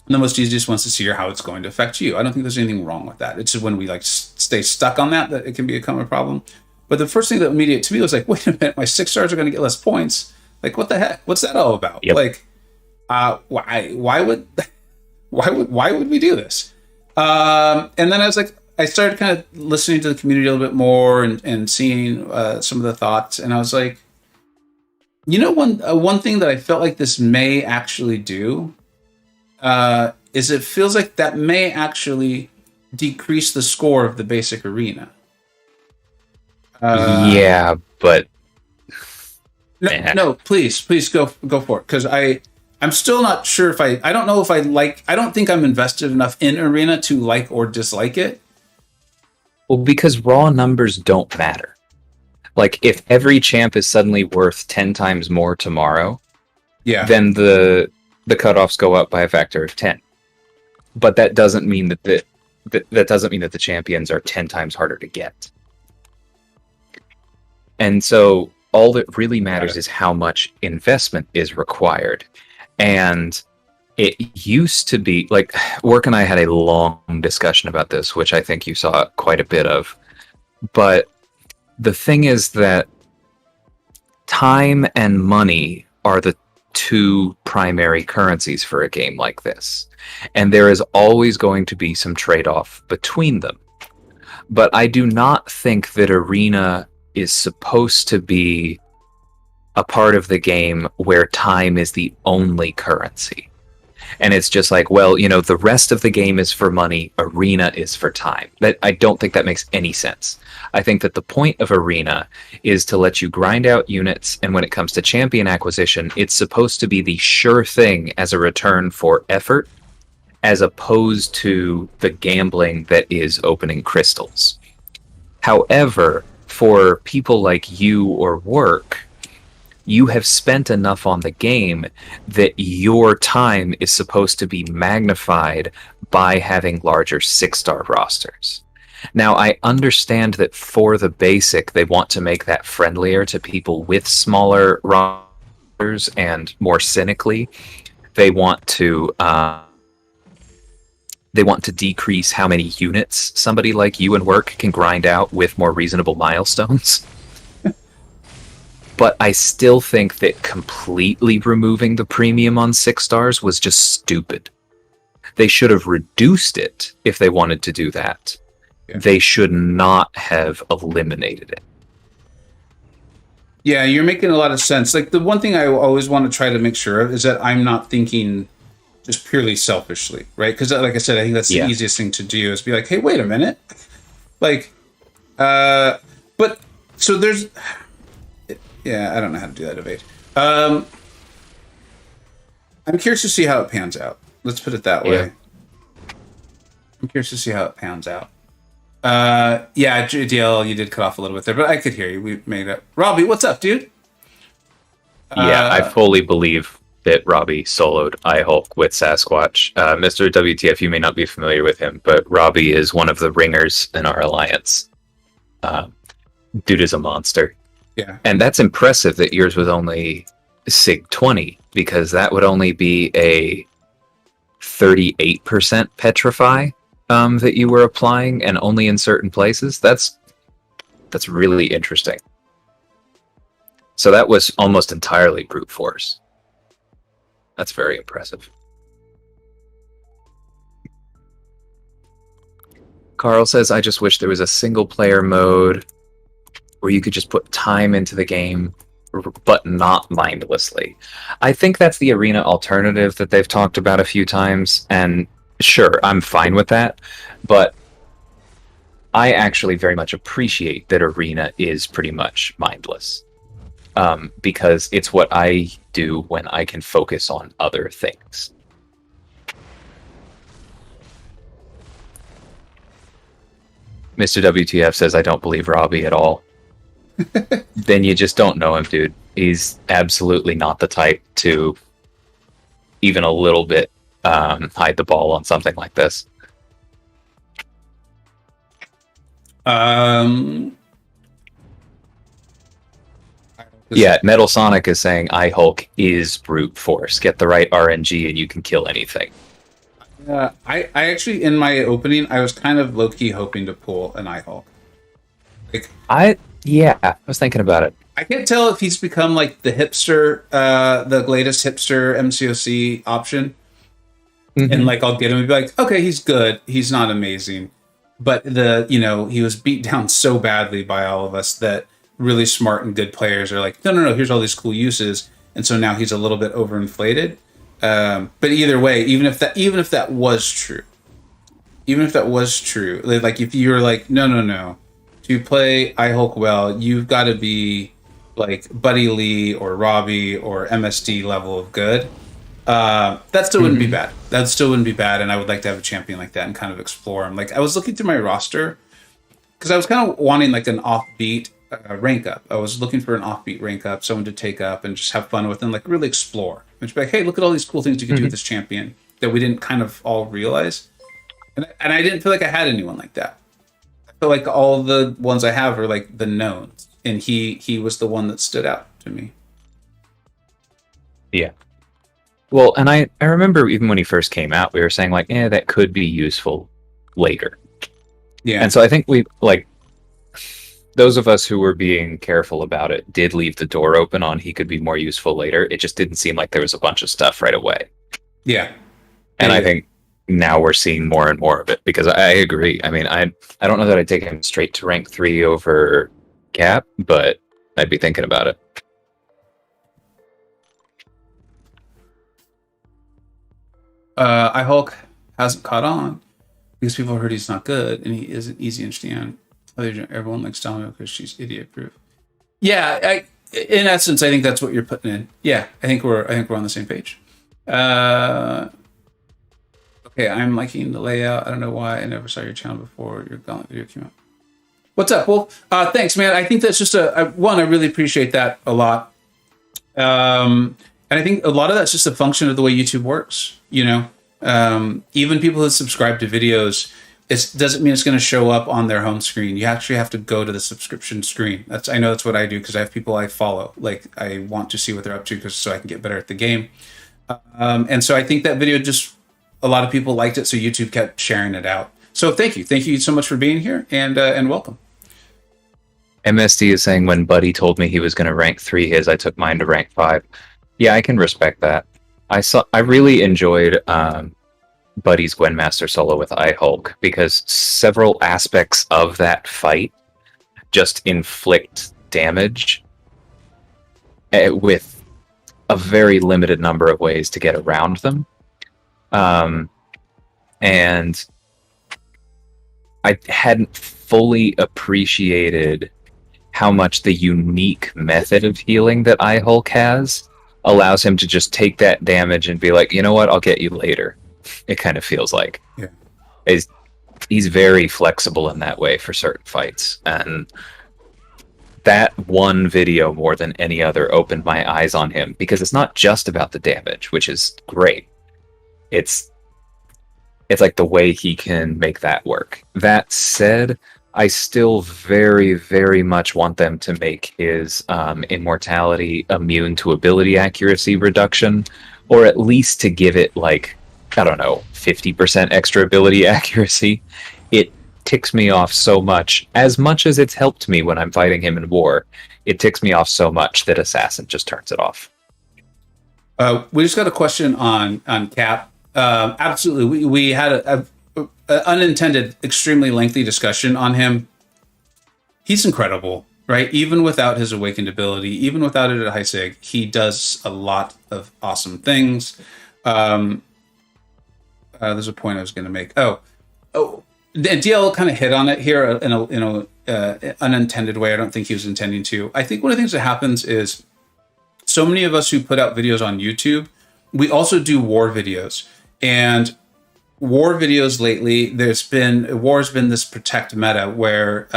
And the most easiest ones to see are how it's going to affect you. I don't think there's anything wrong with that. It's just when we like stay stuck on that it can become a problem. But the first thing that immediate to me was like, wait a minute, my 6 stars are going to get less points. Like, what the heck? What's that all about? Yep. Like, why would we do this? And then I was like, I started kind of listening to the community a little bit more and seeing some of the thoughts, and I was like, one thing that I felt like this may actually do is it feels like that may actually decrease the score of the basic arena. Yeah, but no, please go for it, because I'm still not sure if I don't know if I don't think I'm invested enough in arena to like or dislike it. Well, because raw numbers don't matter. Like, if every champ is suddenly worth 10 times more tomorrow, yeah, then the cutoffs go up by a factor of 10. But that doesn't mean that the champions are 10 times harder to get. And so all that really matters is how much investment is required. And it used to be, like, Work and I had a long discussion about this, which I think you saw quite a bit of. But the thing is that time and money are the 2 primary currencies for a game like this. And there is always going to be some trade-off between them. But I do not think that Arena is supposed to be a part of the game where time is the only currency. And it's just like, well, the rest of the game is for money, Arena is for time. I don't think that makes any sense. I think that the point of Arena is to let you grind out units, and when it comes to champion acquisition, it's supposed to be the sure thing as a return for effort, as opposed to the gambling that is opening crystals. However, for people like you or Work, you have spent enough on the game that your time is supposed to be magnified by having larger 6-star rosters. Now, I understand that for the basic, they want to make that friendlier to people with smaller rosters, and more cynically, they want to decrease how many units somebody like you and Work can grind out with more reasonable milestones. But I still think that completely removing the premium on 6 stars was just stupid. They should have reduced it if they wanted to do that. Yeah. They should not have eliminated it. Yeah, you're making a lot of sense. Like, the one thing I always want to try to make sure of is that I'm not thinking just purely selfishly, right? Because, like I said, I think that's the easiest thing to do, is be like, hey, wait a minute. Like, but, so there's... Yeah, I don't know how to do that debate. I'm curious to see how it pans out. Let's put it that way. I'm curious to see how it pans out. Yeah, JDL, you did cut off a little bit there, but I could hear you. We made it. Robbie, what's up, dude? Yeah, I fully believe that Robbie soloed iHulk with Sasquatch. Mr. WTF, you may not be familiar with him, but Robbie is one of the ringers in our alliance. Dude is a monster. Yeah. And that's impressive that yours was only Sig 20, because that would only be a 38% petrify that you were applying, and only in certain places. That's really interesting. So that was almost entirely brute force. That's very impressive. Carl says, I just wish there was a single player mode where you could just put time into the game, but not mindlessly. I think that's the arena alternative that they've talked about a few times, and sure, I'm fine with that, but I actually very much appreciate that arena is pretty much mindless, because it's what I do when I can focus on other things. Mr. WTF says, I don't believe Robbie at all. Then you just don't know him, dude. He's absolutely not the type to even a little bit hide the ball on something like this. Yeah, Metal Sonic is saying iHulk is brute force. Get the right RNG and you can kill anything. I actually, in my opening, I was kind of low-key hoping to pull an iHulk. I was thinking about it. I can't tell if he's become like the hipster, the latest hipster MCoC option. Mm-hmm. And like, I'll get him and be like, okay, he's good. He's not amazing. But he was beat down so badly by all of us that really smart and good players are like, no, here's all these cool uses. And so now he's a little bit overinflated. But either way, even if that was true, like if you're like, no, to play iHulk well, you've got to be like Buddy Lee or Robbie or MSD level of good. That still wouldn't be bad. That still wouldn't be bad, and I would like to have a champion like that and kind of explore them. Like, I was looking through my roster because I was kind of wanting like an offbeat rank up. I was looking for an offbeat rank up, someone to take up and just have fun with and like really explore. And just be like, hey, look at all these cool things you can do with this champion that we didn't kind of all realize. And I didn't feel like I had anyone like that. I feel like all the ones I have are like the knowns, and he was the one that stood out to me. Yeah. Well, and I remember even when he first came out, we were saying like, that could be useful later. Yeah. And so I think we, like, those of us who were being careful about it did leave the door open on he could be more useful later. It just didn't seem like there was a bunch of stuff right away. Yeah. And I think now we're seeing more and more of it, because I agree. I mean, I don't know that I'd take him straight to rank 3 over Cap, but I'd be thinking about it. iHulk hasn't caught on because people heard he's not good and he isn't easy to understand. Everyone likes Domino because she's idiot proof. Yeah, in essence, I think that's what you're putting in. Yeah, I think we're on the same page. Okay, I'm liking the layout. I don't know why I never saw your channel before your Gauntlet video came out. What's up? Well, thanks, man. I think that's just I really appreciate that a lot. And I think a lot of that's just a function of the way YouTube works. Even people who subscribe to videos, it doesn't mean it's going to show up on their home screen. You actually have to go to the subscription screen. I know that's what I do because I have people I follow. Like, I want to see what they're up to so I can get better at the game. And so I think that video just, a lot of people liked it, so YouTube kept sharing it out. So thank you so much for being here, and welcome. MSD is saying, when Buddy told me he was going to rank 3 his, I took mine to rank 5. Yeah, I can respect that. I really enjoyed Buddy's Gwynmaster solo with iHulk, because several aspects of that fight just inflict damage with a very limited number of ways to get around them. And I hadn't fully appreciated how much the unique method of healing that iHulk has allows him to just take that damage and be like, you know what, I'll get you later. It kind of feels like. Yeah. He's very flexible in that way for certain fights. And that one video more than any other opened my eyes on him, because it's not just about the damage, which is great. It's like the way he can make that work. That said, I still very, very much want them to make his immortality immune to ability accuracy reduction, or at least to give it, like, I don't know, 50% extra ability accuracy. It ticks me off so much as it's helped me when I'm fighting him in war. It ticks me off so much that Assassin just turns it off. We just got a question on Cap. Absolutely. We had a unintended, extremely lengthy discussion on him. He's incredible, right? Even without his awakened ability, even without it at high sig, he does a lot of awesome things. There's a point I was going to make. DL kind of hit on it here in a unintended way. I don't think he was intending to. I think one of the things that happens is so many of us who put out videos on YouTube, we also do war videos. And war videos lately, war's been this protect meta where,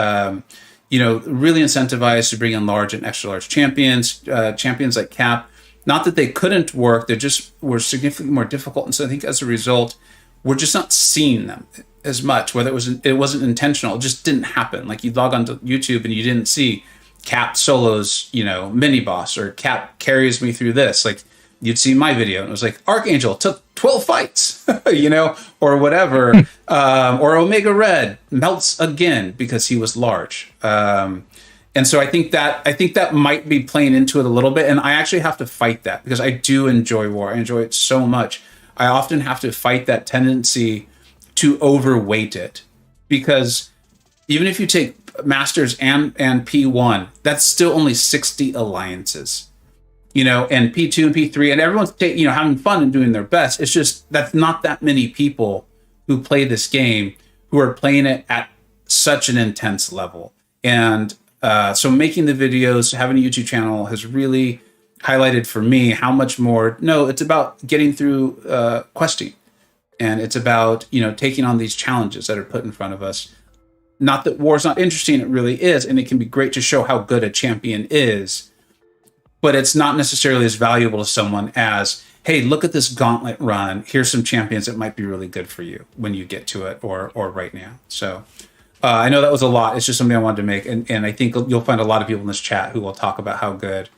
really incentivized to bring in large and extra large champions like Cap. Not that they couldn't work, they just were significantly more difficult. And so I think as a result, we're just not seeing them as much, whether it wasn't intentional, it just didn't happen. Like you log onto YouTube and you didn't see Cap solos, mini boss, or Cap carries me through this. Like you'd see my video and it was like Archangel took 12 fights, or whatever. Or Omega Red melts again because he was large. And so I think that might be playing into it a little bit. And I actually have to fight that because I do enjoy war. I enjoy it so much. I often have to fight that tendency to overweight it, because even if you take Masters and P1, that's still only 60 alliances, and P2 and P3, and everyone's having fun and doing their best. It's just that's not that many people who play this game who are playing it at such an intense level. And so making the videos, having a YouTube channel has really highlighted for me how much more. No, it's about getting through questing, and it's about taking on these challenges that are put in front of us. Not that war's not interesting, it really is, and it can be great to show how good a champion is, but it's not necessarily as valuable to someone as, hey, look at this Gauntlet run, here's some champions that might be really good for you when you get to it, or right now. So I know that was a lot. It's just something I wanted to make, and I think you'll find a lot of people in this chat who will talk about how good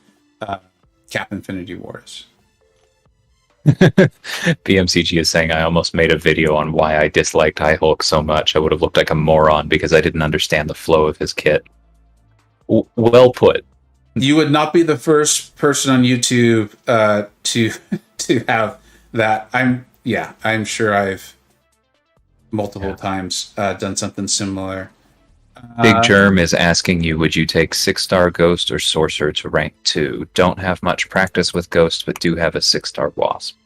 Cap Infinity War is. BMCG is saying, I almost made a video on why I disliked High Hulk so much. I would have looked like a moron because I didn't understand the flow of his kit. Well put. You would not be the first person on YouTube to have that. I'm sure I've multiple times done something similar. Big Germ is asking you, would you take 6-star Ghost or Sorcerer to rank 2? Don't have much practice with Ghost, but do have a 6-star Wasp.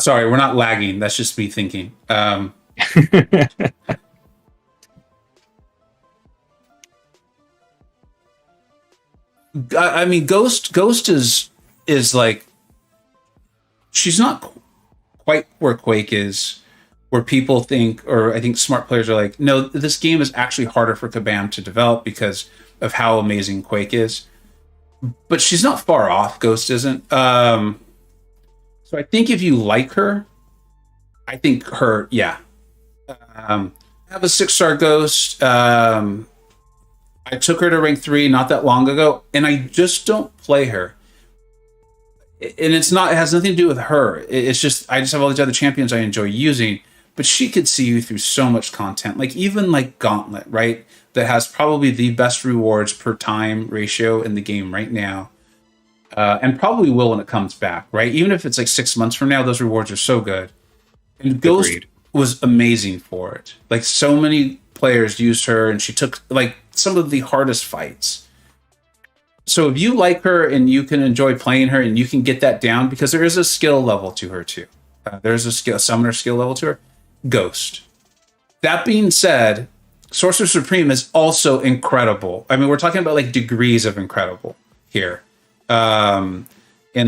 Sorry, we're not lagging. That's just me thinking. I mean, Ghost is like, she's not quite where Quake is, where people think, or I think smart players are like, no, this game is actually harder for Kabam to develop because of how amazing Quake is. But she's not far off. Ghost isn't. So I think if you like her, I think her, yeah. I have a 6-star Ghost. I took her to rank 3 not that long ago, and I just don't play her. And it has nothing to do with her. It's just, I just have all these other champions I enjoy using, but she could see you through so much content. Like even like Gauntlet, right? That has probably the best rewards per time ratio in the game right now. And probably will when it comes back, right? Even if it's like 6 months from now, those rewards are so good. And Ghost was amazing for it. Like so many players used her, and she took like some of the hardest fights. So if you like her and you can enjoy playing her and you can get that down, because there is a skill level to her too. There's a summoner skill level to her. Ghost. That being said, Sorcerer Supreme is also incredible. I mean, we're talking about like degrees of incredible here. And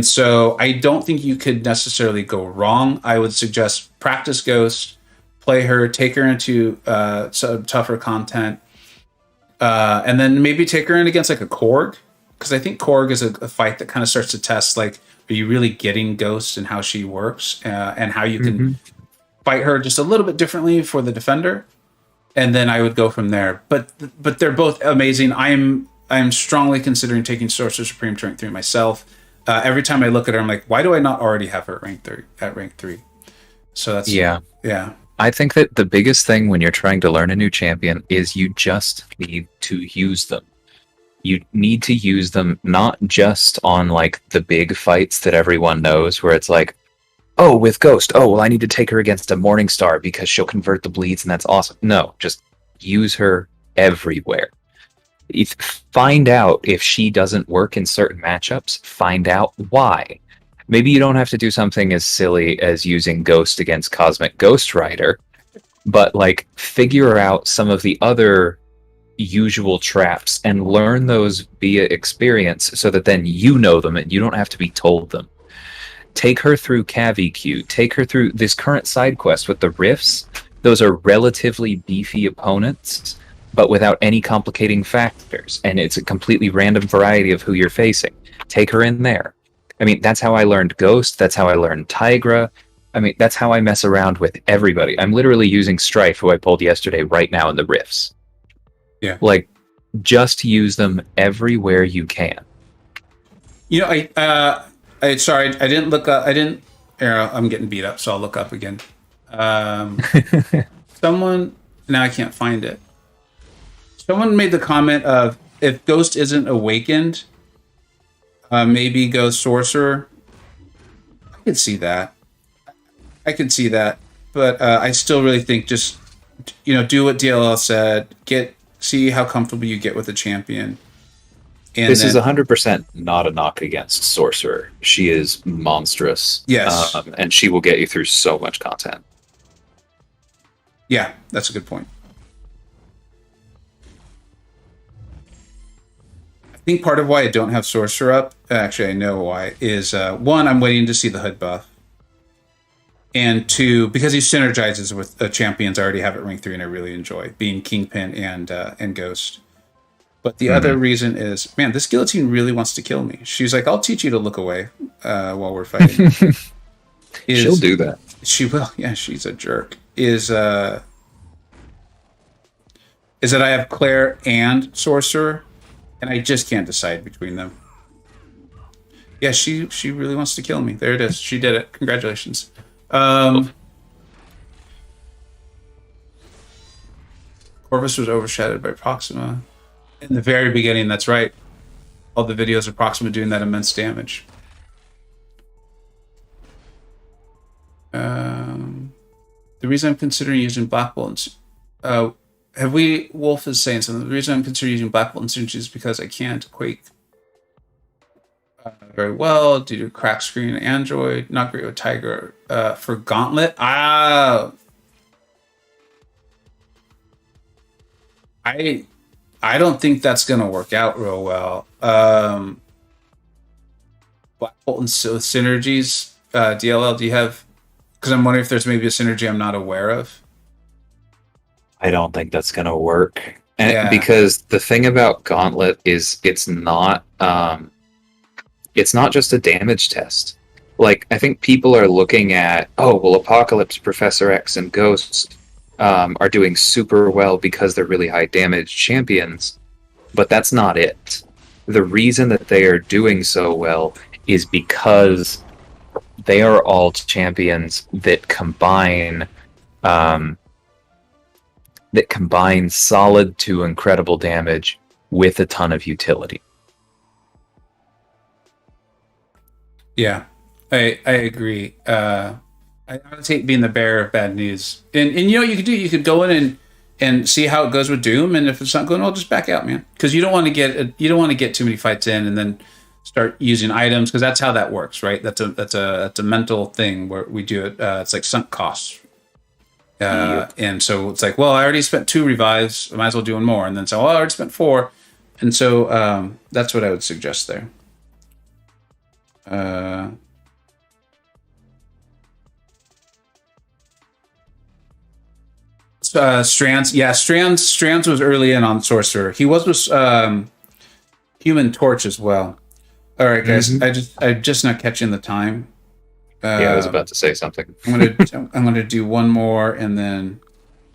so I don't think you could necessarily go wrong. I would suggest practice Ghost, play her, take her into some tougher content, and then maybe take her in against like a Korg, because I think Korg is a fight that kind of starts to test like, are you really getting Ghost and how she works, and how you can fight her just a little bit differently for the defender, and then I would go from there. But they're both amazing. I'm strongly considering taking Sorcerer Supreme to rank 3 myself. Every time I look at her, I'm like, why do I not already have her at rank 3? So that's yeah. I think that the biggest thing when you're trying to learn a new champion is you just need to use them. You need to use them not just on like the big fights that everyone knows, where it's like, oh, with Ghost, oh, well, I need to take her against a Morningstar because she'll convert the bleeds and that's awesome. No, just use her everywhere. Find out if she doesn't work in certain matchups. Find out why. Maybe you don't have to do something as silly as using Ghost against Cosmic Ghost Rider, but like figure out some of the other usual traps and learn those via experience so that then you know them and you don't have to be told them. Take her through CaviQ. Take her through this current side quest with the Rifts. Those are relatively beefy opponents, but without any complicating factors. And it's a completely random variety of who you're facing. Take her in there. I mean, that's how I learned Ghost. That's how I learned Tigra. I mean, that's how I mess around with everybody. I'm literally using Strife, who I pulled yesterday, right now in the Rifts. Yeah. Like, just use them everywhere you can. You know, I sorry, I didn't look up. I'm getting beat up, so I'll look up again. Someone, now I can't find it. Someone made the comment of, if Ghost isn't awakened, maybe go Sorcerer. I could see that. But I still really think just, do what DLL said. See how comfortable you get with the champion. And this is 100% not a knock against Sorcerer. She is monstrous. Yes. And she will get you through so much content. Yeah, that's a good point. I think part of why I don't have Sorcerer up, actually I know why, is one, I'm waiting to see the hood buff. And two, because he synergizes with champions I already have at rank 3 and I really enjoy, being Kingpin and Ghost. But the other reason is, man, this guillotine really wants to kill me. She's like, I'll teach you to look away while we're fighting. She'll do that. She will. Yeah, she's a jerk. Is that I have Claire and Sorcerer, and I just can't decide between them. Yeah, she really wants to kill me. There it is. She did it. Congratulations. Corvus was overshadowed by Proxima. In the very beginning, that's right. All the videos of Proxima doing that immense damage. The reason I'm considering using Black Bolt, Wolf is saying something. The reason I'm considering using Black Bolt and Synergy is because I can't Quake very well due to crack screen Android. Not great with Tiger. For Gauntlet, I don't think that's going to work out real well. Black Bolt and synergies, DLL, do you have... Because I'm wondering if there's maybe a synergy I'm not aware of. I don't think that's going to work. Because the thing about Gauntlet is it's not just a damage test. Like, I think people are looking at, Apocalypse, Professor X, and Ghost are doing super well because they're really high damage champions, but that's not it. The reason that they are doing so well is because they are all champions that combine solid to incredible damage with a ton of utility. Yeah, I agree. I hate being the bearer of bad news. And you know what you could do? You could go in and see how it goes with Doom, and if it's not going well, just back out, man. Because you don't want to get too many fights in and then start using items, because that's how that works, right? That's a mental thing where we do it. It's like sunk costs. And so it's like, well, I already spent 2 revives, I might as well do 1 more. And then so, I already spent 4. And so that's what I would suggest there. Strands. Yeah, Strands was early in on Sorcerer. He was with Human Torch as well. All right, guys. I'm just not catching the time. Yeah, I was about to say something. I'm gonna do one more and then.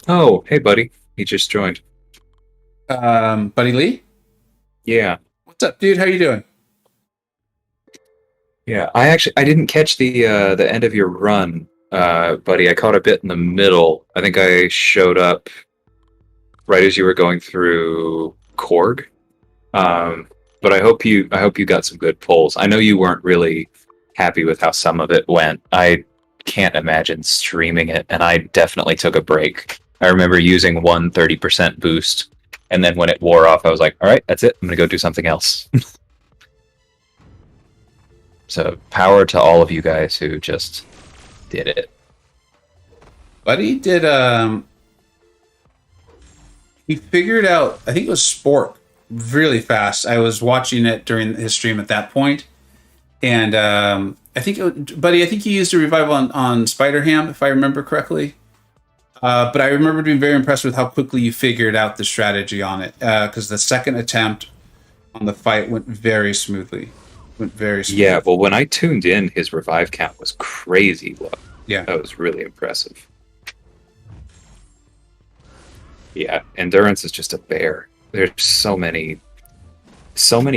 Oh, hey, buddy. He just joined. Buddy Lee. Yeah. What's up, dude? How you doing? Yeah, I didn't catch the end of your run, buddy. I caught a bit in the middle. I think I showed up right as you were going through Korg. But I hope you got some good pulls. I know you weren't really happy with how some of it went. I can't imagine streaming it, and I definitely took a break. I remember using 30% boost, and then when it wore off, I was like, all right, that's it. I'm going to go do something else. So power to all of you guys who just did it. Buddy did, he figured out, I think it was Spork, really fast. I was watching it during his stream at that point. And I think he used a revival on Spider-Ham, if I remember correctly. But I remember being very impressed with how quickly you figured out the strategy on it. Because the second attempt on the fight went very smoothly. Yeah, well, when I tuned in, his revive count was crazy low. Yeah. That was really impressive. Yeah, endurance is just a bear. There's so many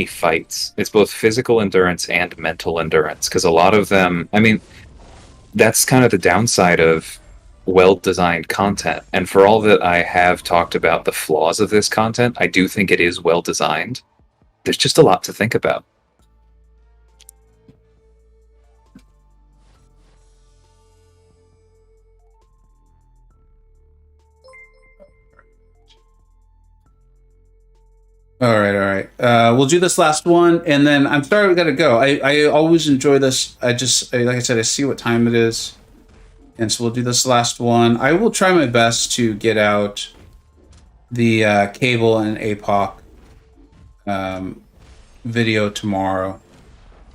fights. It's both physical endurance and mental endurance, because a lot of them, I mean, that's kind of the downside of well-designed content. And for all that I have talked about the flaws of this content, I do think it is well-designed. There's just a lot to think about. All right. We'll do this last one, and then I'm sorry we gotta go. I always enjoy this. Like I said, I see what time it is, and so we'll do this last one. I will try my best to get out the Cable and APOC video tomorrow.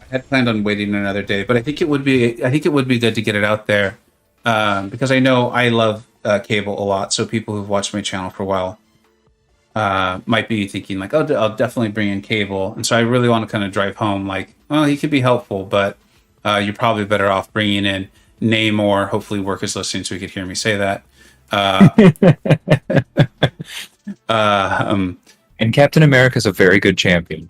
I had planned on waiting another day, but I think it would be good to get it out there because I know I love Cable a lot. So people who've watched my channel for a while might be thinking like, oh, I'll definitely bring in Cable. And so I really want to kind of drive home like, well, he could be helpful, but you're probably better off bringing in Namor. Hopefully Work is listening so he could hear me say that. And Captain America's a very good champion.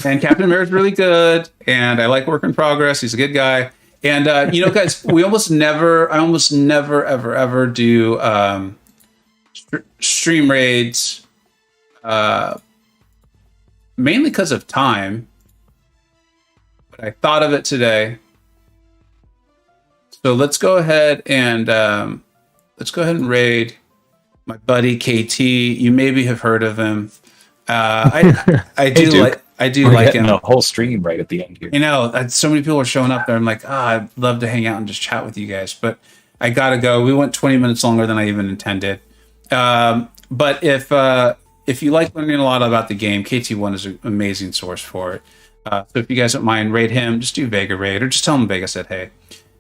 And Captain America's really good. And I like Work in Progress. He's a good guy. And, guys, I almost never, ever do stream raids. Mainly because of time, but I thought of it today. So let's go ahead and raid my buddy KT. You maybe have heard of him. I do like him. A whole stream right at the end here. You know, so many people are showing up there. I'm like, I'd love to hang out and just chat with you guys, but I gotta go. We went 20 minutes longer than I even intended. But if you like learning a lot about the game, KT1 is an amazing source for it. So if you guys don't mind, raid him. Just do Vega raid, or just tell him Vega said hey.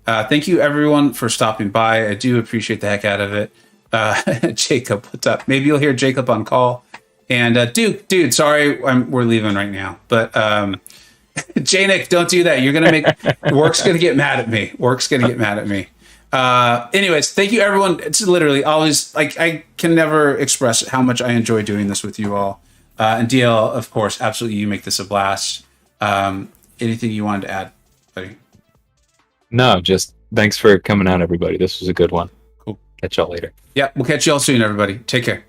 Thank you, everyone, for stopping by. I do appreciate the heck out of it. Jacob, what's up? Maybe you'll hear Jacob on call. And dude, sorry, we're leaving right now. But J-Nick, don't do that. You're gonna make Work's gonna get mad at me. Anyways, thank you, everyone. It's literally always like I can never express how much I enjoy doing this with you all. And DL, of course, absolutely, you make this a blast. Anything you wanted to add, buddy? No, just thanks for coming out, everybody. This was a good one. Cool. Catch y'all later. Yeah, we'll catch y'all soon, everybody. Take care.